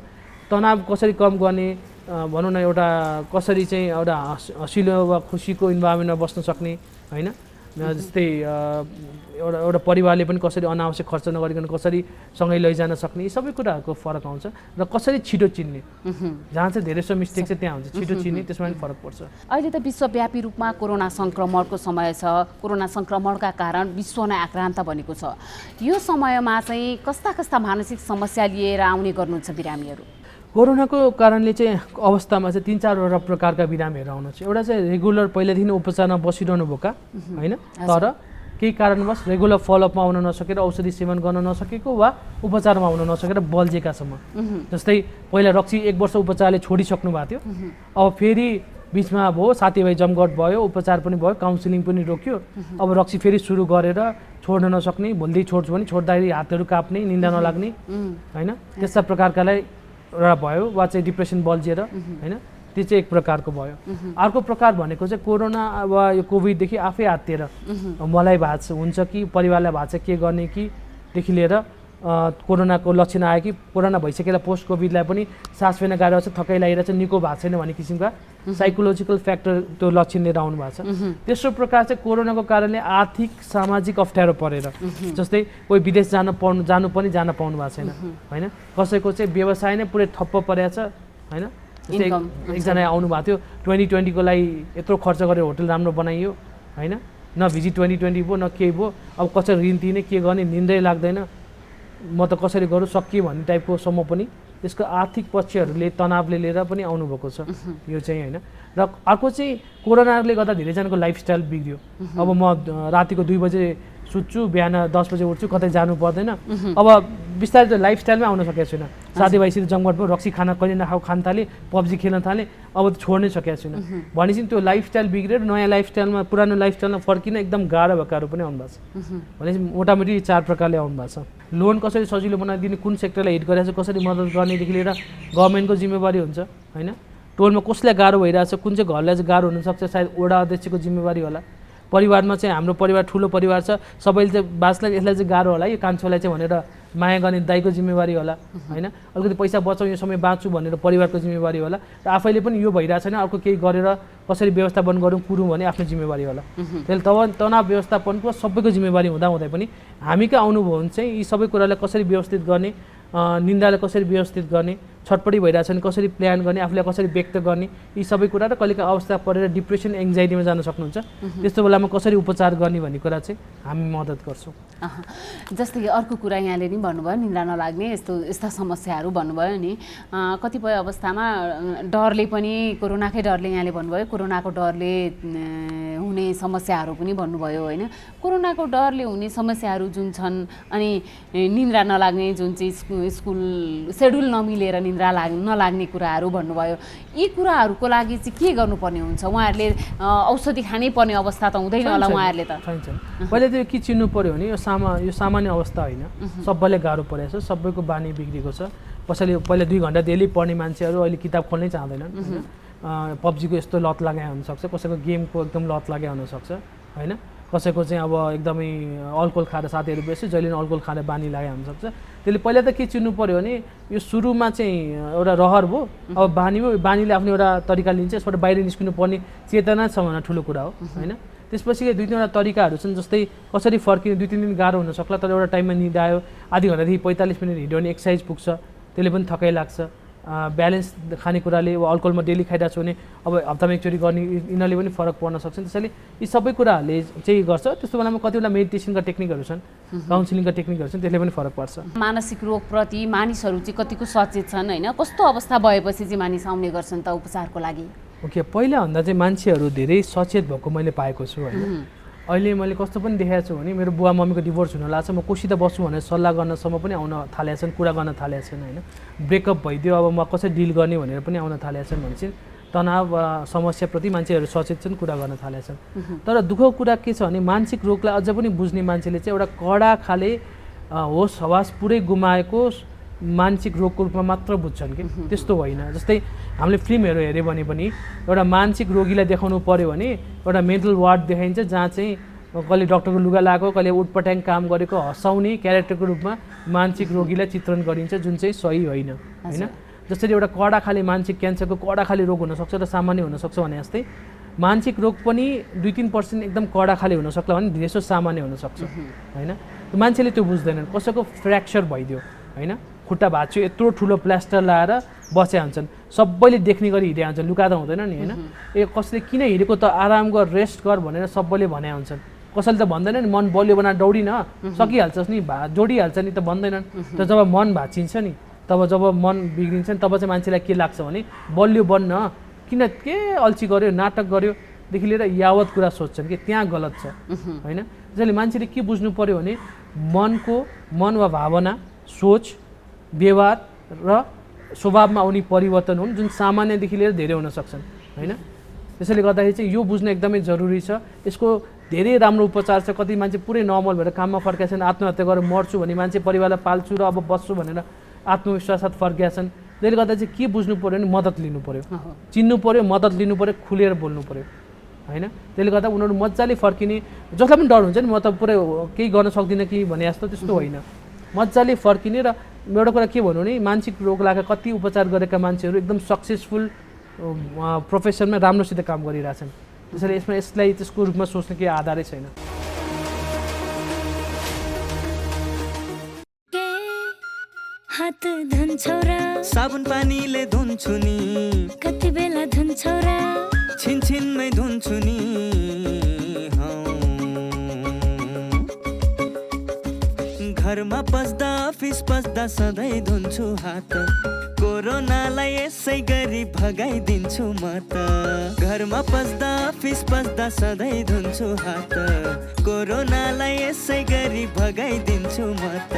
तनाव कसरी कम गर्ने भनौँ न, एउटा कसरी चाहिँ एउटा हँसिलो वा खुसीको इन्भाइरोमेन्टमा बस्न सक्ने होइन। जस्तै एउटा परिवारले पनि कसरी अनावश्यक खर्च नगरिकन कसरी सँगै लैजान सक्ने, यी सबै कुराहरूको फरक आउँछ। र कसरी छिटो चिन्ने, जहाँ चाहिँ धेरै सो मिस्टेक चाहिँ त्यहाँ हुन्छ, छिटो चिन्ने, त्यसमा पनि फरक पर्छ। अहिले त विश्वव्यापी रूपमा कोरोना सङ्क्रमणको समय छ, कोरोना सङ्क्रमणका कारण विश्व नै आक्रान्त बनेको छ। यो समयमा चाहिँ कस्ता कस्ता मानसिक समस्या लिएर आउने गर्नुहुन्छ बिरामीहरू? कोरोनाको कारणले चाहिँ अवस्थामा चाहिँ 3-4वटा प्रकारका बिरामीहरू आउनु छ। एउटा चाहिँ रेगुलर पहिलादेखि उपचारमा बसिरहनु भएका होइन, तर केही कारणवश रेगुलर फलोअपमा आउन नसकेर, औषधि सेवन गर्न नसकेको वा उपचारमा आउन नसकेर बल्झेकासम्म। जस्तै पहिला रक्सी 1 वर्ष उपचारले छोडिसक्नु भएको थियो, अब फेरि बिचमा भयो साथीभाइ जमघट भयो, उपचार पनि भयो, काउन्सिलिङ पनि रोक्यो, अब रक्सी फेरि सुरु गरेर छोड्न नसक्ने, भोलि छोड्छु भने छोड्दाखेरि हातहरू काप्ने, निन्दा नलाग्ने होइन, त्यस्ता प्रकारकालाई एउटा भयो। वा चाहिँ डिप्रेसन बल्झिएर होइन, त्यो चाहिँ एक प्रकारको भयो। अर्को प्रकार भनेको चाहिँ कोरोना वा यो कोभिडदेखि आफै हात्तिएर मलाई भएको हुन्छ कि परिवारलाई भएको छ के गर्ने कि देखि लिएर कोरोनाको लक्षण आयो कि कोरोना भइसकेर पोस्ट कोभिडलाई पनि सास फेर्न गाह्रो छ, थकाइ लागिरहेछ, निको भएको छैन भन्ने किसिमका साइकोलोजिकल फ्याक्टर त्यो लक्षण लिएर आउनु भएको छ। तेस्रो प्रकार चाहिँ कोरोनाको कारणले आर्थिक सामाजिक अप्ठ्यारो परेर, जस्तै कोही विदेश जानु पनि जान पाउनु भएको छैन होइन, कसैको चाहिँ व्यवसाय नै पुरै ठप्प परेको छ होइन। जस्तै एकजना आउनु भएको थियो 2020को लागि यत्रो खर्च गरेर होटल राम्रो बनाइयो होइन, न भिजिट 2020 भयो न केही भयो, अब कसरी ऋण तिर्ने के गर्ने, निन्दै लाग्दैन, म त कसरी गरौँ सकिए भन्ने टाइपको सम्म पनि त्यसको आर्थिक पक्षहरूले तनावले लिएर पनि आउनुभएको छ यो चाहिँ होइन। र अर्को चाहिँ कोरोनाले गर्दा धेरैजनाको लाइफस्टाइल बिग्रियो। अब म रातिको 2 बजे सुत्छु, बिहान 10 बजे उठ्छु, कतै जानु पर्दैन, अब बिस्तारै त लाइफस्टाइलमै आउन सकेको छैन। साथीभाइसित जमघट भयो, रक्सी खाना कहिले नखाऊ खान थालेँ, पब्जी खेल्न थालेँ, अब त छोड्नै सकेको छैन भनेपछि त्यो लाइफस्टाइल बिग्रेर नयाँ लाइफस्टाइलमा पुरानो लाइफस्टाइलमा फर्किन एकदम गाह्रो भएकाहरू पनि आउनु भएको छ। भनेपछि मोटामोटी 4 प्रकारले आउनु भएको छ। लोन कसरी सजिलो बनाइदिने, कुन सेक्टरलाई हिट गरिरहेको छ, कसरी मद्दत गर्नेदेखि लिएर गभर्मेन्टको जिम्मेवारी हुन्छ होइन। टोलमा कसलाई गाह्रो भइरहेछ, कुन चाहिँ घरलाई चाहिँ गाह्रो हुनसक्छ, सायद वडा अध्यक्षको जिम्मेवारी होला। परिवारमा चाहिँ हाम्रो परिवार ठुलो परिवार छ, सबैले चाहिँ बाँच्लाई यसलाई चाहिँ गाह्रो होला, यो कान्छोलाई चाहिँ भनेर माया गर्ने दाइको जिम्मेवारी होला होइन। अलिकति पैसा बचाउँ, यो समय बाँच्छु भनेर परिवारको जिम्मेवारी होला, र आफैले पनि यो भइरहेको छैन, अर्को केही गरेर कसरी व्यवस्थापन गरौँ कुरौँ भने आफ्नो जिम्मेवारी होला। त्यसले तनाव व्यवस्थापनको सबैको जिम्मेवारी हुँदाहुँदै पनि हामीका अनुभव चाहिँ यी सबै कुरालाई कसरी व्यवस्थित गर्ने, निन्दालाई कसरी व्यवस्थित गर्ने, छटपटी भइरहेछन्, कसरी प्लान गर्ने, आफूलाई कसरी व्यक्त गर्ने, यी सबै कुरा र कहिलेकाहीँ अवस्था परेर डिप्रेसन एङ्जाइटीमा जान सक्नुहुन्छ। त्यस्तो बेलामा कसरी उपचार गर्ने भन्ने कुरा चाहिँ हामी मद्दत गर्छौँ। जस्तै अर्को कुरा यहाँले नि भन्नुभयो निन्द्रा नलाग्ने यस्ता समस्याहरू भन्नुभयो नि, कतिपय अवस्थामा डरले पनि, कोरोनाकै डरले यहाँले भन्नुभयो, कोरोनाको डरले हुने समस्याहरू पनि भन्नुभयो होइन। कोरोनाको डरले हुने समस्याहरू जुन छन् अनि निन्द्रा नलाग्ने जुन चाहिँ स्कुल सेड्युल नमिलेर निन्द्रा नलाग्ने कुराहरू भन्नुभयो, यी कुराहरूको लागि चाहिँ के गर्नुपर्ने हुन्छ? उहाँहरूले औषधि खानै पर्ने अवस्था त हुँदैन होला उहाँहरूले त? पहिले त के चिन्नु पऱ्यो भने यो सामान्य अवस्था होइन, सबैले गाह्रो परेको छ, सबैको बानी बिग्रेको छ। कसैले पहिला 2 घन्टा डेली पढ्ने मान्छेहरू अहिले किताब खोल्नै चाहँदैनन् होइन। पब्जीको यस्तो लत लगाए हुनसक्छ, कसैको गेमको एकदम लत लगाए हुनसक्छ होइन, कसैको चाहिँ अब एकदमै अल्कोहल खाएर साथीहरू बेसी जहिले पनि अल्कोहल खाएर बानी लगाए हुनसक्छ। त्यसले पहिला त के चिन्नु पऱ्यो भने यो सुरुमा चाहिँ एउटा रहर भयो, अब बानी भयो, बानीले आफ्नो एउटा तरिका लिन्छ, यसबाट बाहिर निस्किनु पर्ने चेतना छ भने ठुलो कुरा हो होइन। त्यसपछि 2-3वटा तरिकाहरू छन्, जस्तै कसरी फर्किने 2-3 दिन गाह्रो हुनसक्ला, तर एउटा टाइममा निद आयो, आधी घन्टादेखि 45 मिनट हिँड्यो भने एक्सर्साइज पुग्छ, त्यसले पनि थकाइ लाग्छ। ब्यालेन्स खानेकुराले अब अल्कोहलमा डेली खाइरहेको छु भने अब हप्तामा एकचोटि गर्ने, यिनीहरूले पनि फरक पर्न सक्छ। त्यसैले यी सबै कुराहरूले चाहिँ गर्छ। त्यस्तो बेलामा कतिवटा मेडिटेसनका टेक्निकहरू छन्, काउन्सिलिङका टेक्निकहरू छन्, त्यसले पनि फरक पर्छ। मानसिक रोगप्रति मानिसहरू चाहिँ कतिको सचेत छन् होइन? कस्तो अवस्था भएपछि चाहिँ मानिस आउने गर्छन् त उपचारको लागि? ओके, पहिलाभन्दा चाहिँ मान्छेहरू धेरै सचेत भएको मैले पाएको छु होइन। अहिले मैले कस्तो पनि देखाएको छु भने मेरो बुवा मम्मीको डिभोर्स हुन लाग्छ, म कोसित बस्छु भनेर सल्लाह गर्नसम्म पनि आउन थालेका छन्, कुरा गर्न थालेका छन् होइन। ब्रेकअप भइदियो, अब म कसरी डिल गर्ने भनेर पनि आउन थालेका छन् भने चाहिँ तनाव समस्याप्रति मान्छेहरू सचेत छन्, कुरा गर्न थालेका छन्। तर दुःखको कुरा के छ भने मानसिक रोगलाई अझ पनि बुझ्ने मान्छेले चाहिँ एउटा कडा खाले होस हवास पुरै गुमाएको मानसिक रोगको रूपमा मात्र बुझ्छन् कि त्यस्तो होइन। जस्तै हामीले फिल्महरू हेऱ्यो भने पनि एउटा मानसिक रोगीलाई देखाउनु पऱ्यो भने एउटा मेन्टल वार्ड देखाइन्छ, जहाँ चाहिँ कहिले डक्टरको लुगा लगाएको, कहिले उटपट्याङ काम गरेको हँसाउने क्यारेक्टरको रूपमा मानसिक रोगीलाई चित्रण गरिन्छ, जुन चाहिँ सही होइन होइन। जसरी एउटा कडा खाले मानसिक क्यान्सरको कडा खाले रोग हुनसक्छ र सामान्य हुनसक्छ भने जस्तै मानसिक रोग पनि 2-3% एकदम कडा खाले हुनसक्ला भने धेरैसो सामान्य हुनसक्छ होइन। मान्छेले त्यो बुझ्दैनन्। कसैको फ्र्याक्चर भइदियो होइन, खुट्टा भाँच्यो, यत्रो ठुलो प्लास्टर लाएर बसेका हुन्छन्, सबैले देख्ने गरी हिँडेका हुन्छन्, लुकादा हुँदैन नि होइन। कसले किन हिँडेको त, आराम गर, रेस्ट गर भनेर सबैले भने हुन्छन्। कसैले त भन्दैन नि मन बलियो बनाएर दौडिन, सकिहाल्छस् नि, जोडिहाल्छ नि त भन्दैनन्। तर जब मन भाँचिन्छ नि, तब जब मन बिग्रिन्छ नि, तब चाहिँ मान्छेलाई के लाग्छ भने बलियो बन्न, किन के अल्छी गर्यो, नाटक गर्योदेखि लिएर यावत कुरा सोध्छन् कि त्यहाँ गलत छ होइन। त्यसैले मान्छेले के बुझ्नु पऱ्यो भने मन वा भावना, सोच, व्यवहार र स्वभावमा आउने परिवर्तन हुन्, जुन सामान्यदेखि लिएर धेरै हुन सक्छन् होइन। त्यसैले गर्दाखेरि चाहिँ यो बुझ्न एकदमै जरुरी छ। यसको धेरै राम्रो उपचार छ। कति मान्छे पुरै नर्मल भएर काममा फर्केका छन्, आत्महत्या गरेर मर्छु भन्ने मान्छे परिवारलाई पाल्छु र अब बस्छु भनेर आत्मविश्वास साथ फर्केका छन्। त्यसले गर्दा चाहिँ के बुझ्नु पऱ्यो भने मद्दत लिनु पऱ्यो, चिन्नु पऱ्यो, मद्दत लिनु पऱ्यो, खुलेर बोल्नु पऱ्यो होइन। त्यसले गर्दा उनीहरू मजाले फर्किने, जसलाई पनि डर हुन्छ नि म त पुरै केही गर्न सक्दिनँ कि भने जस्तो, त्यस्तो होइन। मजाले फर्किने। र एउटा कुरा के भन्नु भने मानसिक रोग लागेर कति उपचार गरेका मान्छेहरू एकदम सक्सेसफुल प्रोफेसनमा राम्रोसित काम गरिरहेछन्। त्यसैले यसलाई त्यसको रूपमा सोच्ने केही आधारै छैन। हात धुन्छौ र साबुन पानीले धुन्छु नि, कति बेला धुन्छौ र छिनछिनमै धुन्छु नि। घरमा पस्दा अफिस पस्दा सधैँ धुन्छु हात, कोरोनालाई यसै गरी भगाइदिन्छु म त। घरमा पस्दा अफिस पस्दा सधैँ धुन्छु हात, कोरोनालाई यसै गरी भगाइदिन्छु म त।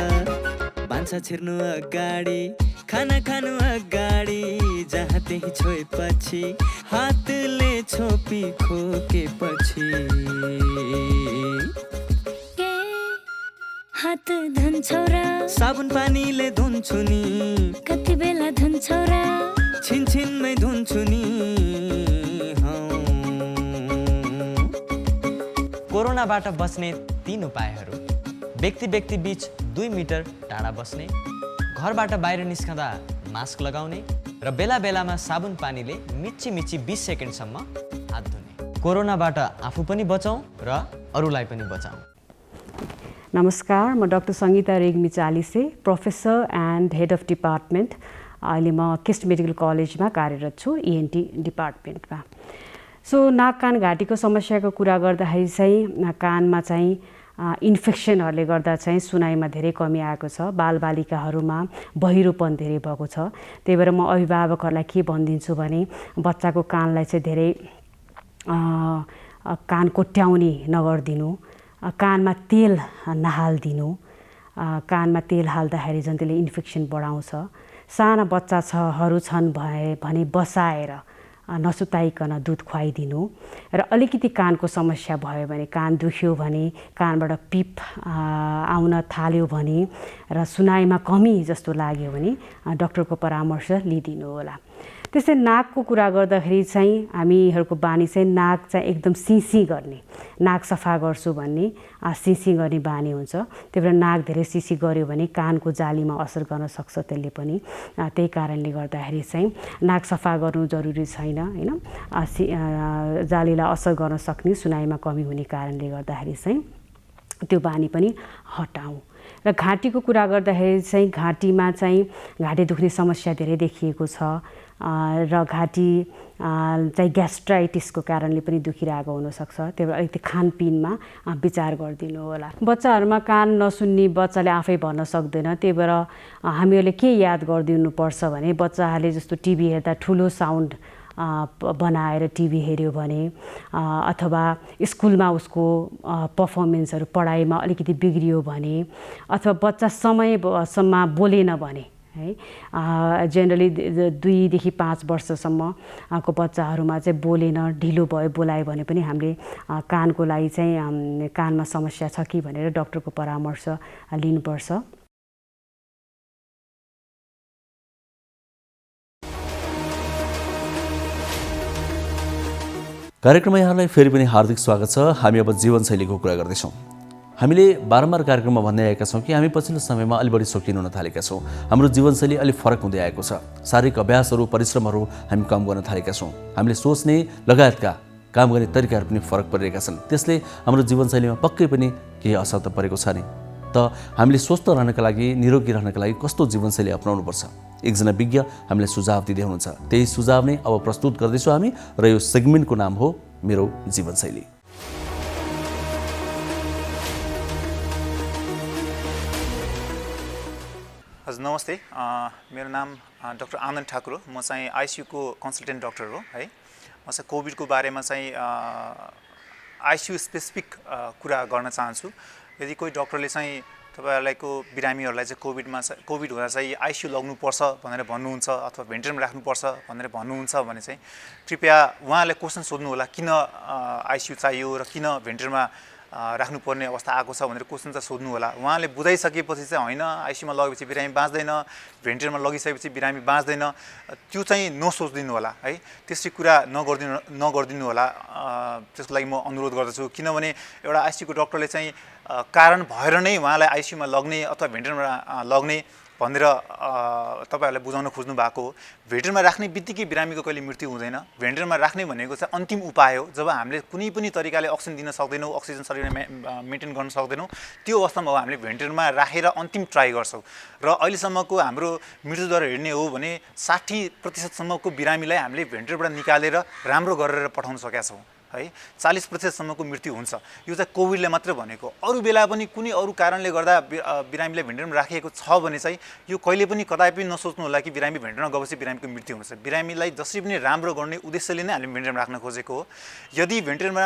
भान्सा छिर्नु अगाडि, खाना खानु अगाडि, जहाँ त्यही छोएपछि हातले छोपी खोकेपछि। हात धुन्छौ र साबुन पानीले धुन्छु नि, कति बेला धुन्छौ र छिनछिनमै धुन्छु नि। कोरोनाबाट बच्ने 3 उपायहरू: व्यक्ति बीच 2 मिटर टाढा बस्ने, घरबाट बाहिर निस्कँदा मास्क लगाउने र बेला बेलामा साबुन पानीले मिची 20 सेकेन्डसम्म हात धुने। कोरोनाबाट आफू पनि बचाउँ र अरूलाई पनि बचाउँ। नमस्कार, म doctor Sangeeta Regmi Chalise, professor and head of department अहिले म केस्ट मेडिकल कलेजमा कार्यरत छु ENT डिपार्टमेन्टमा। सो नाक कान घाँटीको समस्याको कुरा गर्दाखेरि चाहिँ कानमा चाहिँ इन्फेक्सनहरूले गर्दा चाहिँ सुनाइमा धेरै कमी आएको छ। बालबालिकाहरूमा बहिरोपन धेरै भएको छ। त्यही भएर म अभिभावकहरूलाई के भनिदिन्छु भने बच्चाको कानलाई चाहिँ धेरै कान कोट्याउने नगरिदिनु, कानमा तेल नहालिदिनु। कानमा तेल हाल्दाखेरि झन् त्यसले इन्फेक्सन बढाउँछ। साना बच्चाहरू छन् भने बसाएर नसुताइकन दुध खुवाइदिनु। र अलिकति कानको समस्या भयो भने, कान दुख्यो भने, कानबाट पिप आउन थाल्यो भने र सुनाइमा कमी जस्तो लाग्यो भने डक्टरको परामर्श लिइदिनु होला। त्यस्तै नाकको कुरा गर्दाखेरि चाहिँ हामीहरूको बानी चाहिँ नाक चाहिँ एकदम सिसी गर्ने, नाक सफा गर्छु भन्ने सिसी गर्ने बानी हुन्छ। त्यही भएर नाक धेरै सिसी गऱ्यो भने कानको जालीमा असर गर्न सक्छ त्यसले पनि। त्यही कारणले गर्दाखेरि चाहिँ नाक सफा गर्नु जरुरी छैन हैन। जालीलाई असर गर्न सक्ने, सुनाइमा कमी हुने कारणले गर्दाखेरि चाहिँ त्यो बानी पनि हटाऊ। र घाँटीको कुरा गर्दाखेरि चाहिँ घाँटीमा चाहिँ घाँटी दुख्ने समस्या धेरै देखिएको छ र घाँटी चाहिँ ग्यास्ट्राइटिसको कारणले पनि दुखिरहेको हुनसक्छ। त्यही भएर अलिकति खानपिनमा विचार गरिदिनु होला। बच्चाहरूमा कान नसुन्ने बच्चाले आफै भन्न सक्दैन। त्यही भएर हामीहरूले के याद गरिदिनुपर्छ भने बच्चाहरूले जस्तो टिभी हेर्दा ठुलो साउन्ड बनाएर टिभी हेऱ्यो भने अथवा स्कुलमा उसको पर्फर्मेन्सहरू पढाइमा अलिकति बिग्रियो भने अथवा बच्चा समयसम्म बोलेन भने है, जेनरली 2 देखि 5 वर्षसम्मको बच्चाहरूमा चाहिँ बोलेन, ढिलो भयो बोलायो भने पनि हामीले कानको लागि चाहिँ कानमा समस्या छ कि भनेर डक्टरको परामर्श लिनुपर्छ। कार्यक्रममा यहाँलाई फेरि पनि हार्दिक स्वागत छ। हामी अब जीवनशैलीको कुरा गर्दैछौँ। हामीले बारम्बार कार्यक्रममा भन्दै आएका छौँ कि हामी पछिल्लो समयमा अलि बढी शौकीन हुन थालेका छौँ। हाम्रो जीवनशैली अलि फरक हुँदै आएको छ। शारीरिक अभ्यासहरू, परिश्रमहरू हामी कम गर्न थालेका छौँ। हामीले सोच्ने लगायतका काम गर्ने तरिकाहरू पनि फरक परिरहेका छन्। त्यसले हाम्रो जीवनशैलीमा पक्कै पनि केही असर त परेको छ नि। त हामीले स्वस्थ रहनका लागि, निरोगी रहनका लागि कस्तो जीवनशैली अपनाउनुपर्छ? एकजना विज्ञ हामीलाई सुझाव दिँदै हुनुहुन्छ। त्यही सुझाव नै अब प्रस्तुत गर्दैछौँ हामी र यो सेगमेन्टको नाम हो मेरो जीवनशैली। हजुर नमस्ते, मेरो नाम डाक्टर आनन्द ठाकुर हो। म चाहिँ ICU को कन्सल्टेन्ट डाक्टर हो है। म चाहिँ कोभिडको बारेमा चाहिँ ICU स्पेसिफिक कुरा गर्न चाहन्छु। यदि कोही डक्टरले चाहिँ तपाईहरुलाईको बिरामीहरूलाई चाहिँ कोभिड हुँदा चाहिँ ICU लग्नुपर्छ भनेर भन्नुहुन्छ अथवा भेन्टिलेटरमा राख्नुपर्छ भनेर भन्नुहुन्छ भने चाहिँ कृपया उहाँले क्वेसन सोध्नु होला, किन ICU चाहियो र किन भेन्टिलेटरमा राख्नुपर्ने अवस्था आएको छ भनेर क्वेसन चाहिँ सोध्नु होला। उहाँले बुझाइसकेपछि चाहिँ होइन ICU मा लगेपछि बिरामी बाँच्दैन, भेन्टिलेटरमा लगिसकेपछि बिरामी बाँच्दैन, त्यो चाहिँ नसोच्दिनु होला है। त्यसरी कुरा नगरिदिनु होला। त्यसको लागि म अनुरोध गर्दछु। किनभने एउटा ICU को डक्टरले चाहिँ कारण भएर नै उहाँलाई ICU मा लग्ने अथवा भेन्टिलेटरमा लग्ने भनेर तपाईहरुले बुझाउन खोज्नु भएको हो। भेन्टिलेटरमा राख्ने बित्तिकै बिरामीको कहिले मृत्यु हुँदैन। भेन्टिलेटरमा राख्ने भनेको चाहिँ अन्तिम उपाय हो। जब हामीले कुनै पनि तरिकाले अक्सिजन दिन सक्दैनौँ, अक्सिजन शरीरमा मेन्टेन गर्न सक्दैनौँ, त्यो अवस्थामा हो हामीले भेन्टिलेटरमा राखेर अन्तिम ट्राई गर्छौँ। र अहिलेसम्मको हाम्रो मृत्युदर हेर्ने हो भने 60% बिरामीलाई हामीले भेन्टिलेटरबाट निकालेर राम्रो गरेर पठाउन सकेका छौँ है। 40% मृत्यु हुन्छ। यो चाहिँ कोभिडले मात्र भनेको। अरू बेला पनि कुनै अरू कारणले गर्दा बिरामीलाई भेन्टिलेटरमा राखिएको छ भने चाहिँ यो कहिले पनि कदापि नसोच्नु होला कि बिरामी भेन्टिलेटरमा गएपछि बिरामीको मृत्यु हुन्छ। बिरामीलाई जसरी पनि राम्रो गर्ने उद्देश्यले नै हामीले भेन्टिलेटरमा राख्न खोजेको हो। यदि भेन्टिलेटरमा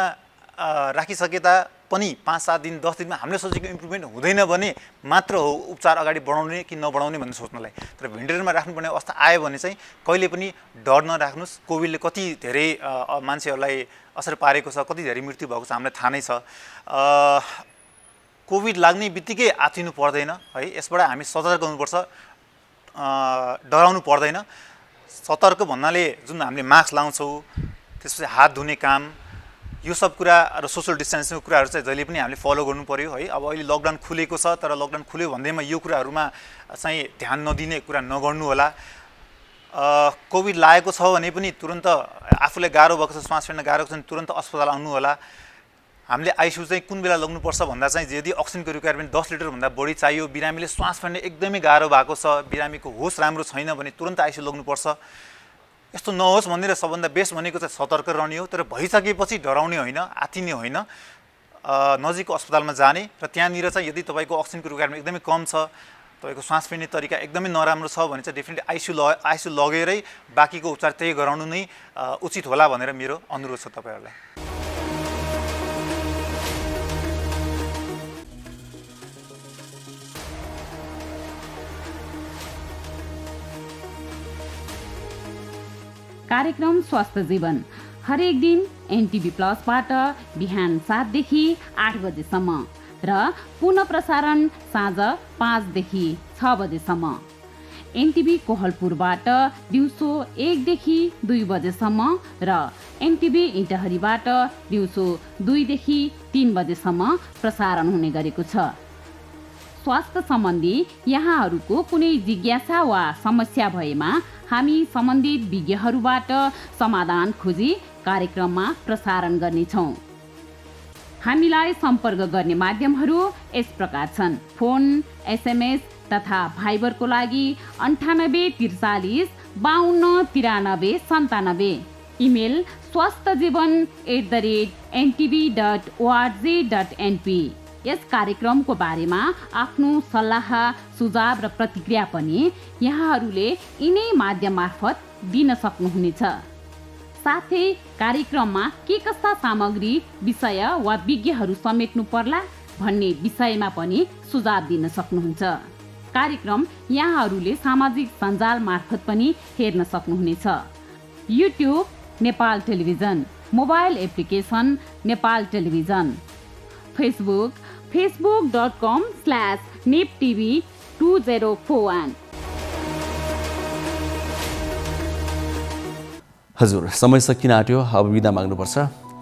राखिसके पनि 5-7 दिन 10 दिनमा हामीले सोचेको इम्प्रुभमेन्ट हुँदैन भने मात्र हो उपचार अगाडि बढाउने कि नबढाउने भन्ने सोच्नलाई। तर भेन्टिलेटरमा राख्नुपर्ने अवस्था आयो भने चाहिँ कहिले पनि डर नराख्नुहोस्। कोभिडले कति धेरै मान्छेहरूलाई असर पारेको छ, कति धेरै मृत्यु भएको छ हामीलाई थाहा नै छ। कोभिड लाग्ने बित्तिकै आत्तिनु पर्दैन है। यसबाट हामी सतर्क हुनुपर्छ, डराउनु पर्दैन। सतर्क भन्नाले जुन हामीले मास्क लाउँछौँ, त्यसपछि हात धुने काम, यो सब कुरा र सोशल डिस्टेन्सिङको कुराहरू चाहिँ जहिले पनि हामीले फलो गर्नु पर्यो है। अब अहिले लकडाउन खुलेको छ, तर लकडाउन खुल्यो भन्दैमा यो कुराहरूमा चाहिँ ध्यान नदिने कुरा नगर्नु होला। कोभिड लागेको छ भने पनि तुरन्त आफूलाई गाह्रो भएको छ, श्वास फेर्न गाह्रो छ भने तुरन्त अस्पताल आउनु होला। हामीले आइसियू चाहिँ कुन बेला लग्नुपर्छ भन्दा चाहिँ यदि अक्सिजनको रिक्वायरमेन्ट 10 लिटरभन्दा बढी चाहियो, बिरामीले श्वास फेर्ने एकदमै गाह्रो भएको छ, बिरामीको होस राम्रो छैन भने तुरन्त आइसियू लग्नुपर्छ। यस्तो नहोस् भनेर सबभन्दा बेस्ट भनेको चाहिँ सतर्क रहने हो। तर भइसकेपछि डराउने होइन, आत्तिने होइन, नजिकको अस्पतालमा जाने र त्यहाँनिर चाहिँ यदि तपाईँको अक्सिजनको रिक्वायरमेन्ट एकदमै कम छ, तपाईँको श्वास फेर्ने तरिका एकदमै नराम्रो छ भने चाहिँ डेफिनेटली आइसियू लगेरै बाँकीको उपचार त्यही गराउनु नै उचित होला भनेर मेरो अनुरोध छ तपाईँहरूलाई। कार्यक्रम स्वास्थ्य जीवन हरेक दिन एनटिभी प्लसबाट बिहान 7 देखि 8 बजेसम्म र पुनः प्रसारण साँझ 5 देखि 6 बजेसम्म। एनटिभी कोहलपुरबाट दिउँसो 1 देखि 2 बजेसम्म र एनटिभी इटहरीबाट दिउँसो 2 देखि 3 बजेसम्म प्रसारण हुने गरेको छ। स्वास्थ्य सम्बन्धी यहाँहरूको कुनै जिज्ञासा वा समस्या भएमा हामी सम्बन्धित विज्ञहरूबाट समाधान खोजी कार्यक्रममा प्रसारण गर्नेछौँ। हामीलाई सम्पर्क गर्ने माध्यमहरू यस प्रकार छन्। फोन, एसएमएस तथा भाइबरको लागि 9843 52 93 97। Email swasthyajeevan@ntv.org.np। यस कार्यक्रमको बारेमा आफ्नो सल्लाह, सुझाव र प्रतिक्रिया पनि यहाँहरूले यिनै माध्यम मार्फत दिन सक्नुहुनेछ। साथै कार्यक्रममा के कस्ता सामग्री, विषय वा विज्ञहरू समेट्नु पर्ला भन्ने विषयमा पनि सुझाव दिन सक्नुहुन्छ। कार्यक्रम यहाँहरूले सामाजिक सञ्जाल मार्फत पनि हेर्न सक्नुहुनेछ। YouTube Nepal television, mobile application Nepal television, Facebook facebook.com/neptv2041। हजुर, समय सकिन आँट्यो, अब बिदा माग्नुपर्छ।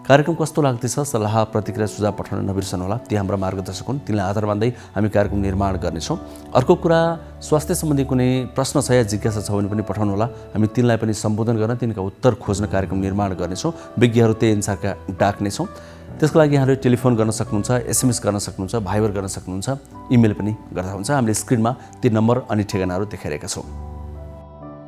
कार्यक्रम कस्तो लाग्दैछ सल्लाह, प्रतिक्रिया, सुझाव पठाउन नबिर्सनुहोला। ती हाम्रा मार्गदर्शक हुन्, तिनलाई आधार मान्दै हामी कार्यक्रम निर्माण गर्नेछौँ। अर्को कुरा, स्वास्थ्य सम्बन्धी कुनै प्रश्न छ या जिज्ञासा छ भने पनि पठाउनुहोला। हामी तिनलाई पनि सम्बोधन गर्न, तिनका उत्तर खोज्न कार्यक्रम निर्माण गर्नेछौँ। विज्ञहरू त्यही अनुसारका डाक्नेछौँ। त्यसको लागि यहाँले टेलिफोन गर्न सक्नुहुन्छ, एसएमएस गर्न सक्नुहुन्छ, भाइबर गर्न सक्नुहुन्छ, इमेल पनि गर्दा हुन्छ। हामीले स्क्रिनमा ती नम्बर अनि ठेगानाहरू देखाइरहेका छौँ।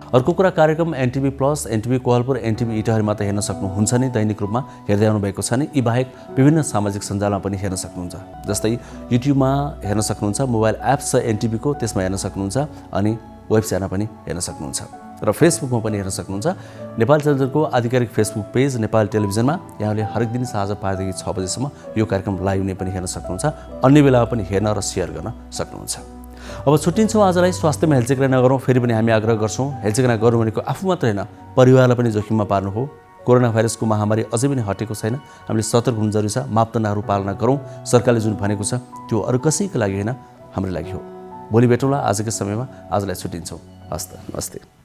अर्को कुरा, कार्यक्रम NTV plus, NTV Kohalpur, NTV इटहरीमा त हेर्न सक्नुहुन्छ नि, दैनिक रूपमा हेर्दै आउनुभएको छ नि। यी बाहेक विभिन्न सामाजिक सञ्जालमा पनि हेर्न सक्नुहुन्छ। जस्तै युट्युबमा हेर्न सक्नुहुन्छ, मोबाइल एप्स छ एनटिभीको, त्यसमा हेर्न सक्नुहुन्छ, अनि वेबसाइटमा पनि हेर्न सक्नुहुन्छ र फेसबुकमा पनि हेर्न सक्नुहुन्छ। नेपाल टेलिभिजनको आधिकारिक फेसबुक पेज नेपाल टेलिभिजनमा यहाँले हरेक दिन साँझ 5 देखि 6 बजेसम्म यो कार्यक्रम लाइभ नै पनि हेर्न सक्नुहुन्छ। अन्य बेलामा पनि हेर्न र सेयर गर्न सक्नुहुन्छ। अब छुट्टिन्छौँ आजलाई। स्वास्थ्यमा हेलचेक्राइ नगरौँ, फेरि पनि हामी आग्रह गर्छौँ। हेलचेक्राइ गर्नु भनेको आफू मात्र होइन, परिवारलाई पनि जोखिममा पार्नु हो। कोरोना भाइरसको महामारी अझै पनि हटेको छैन। हामीले सतर्क हुनु जरुरी छ। मापदण्डहरू पालना गरौँ। सरकारले जुन भनेको छ त्यो अरू कसैको लागि होइन, हाम्रो लागि हो। भोलि भेटौँला आजकै समयमा। आजलाई छुट्टिन्छौँ। हस्त, नमस्ते।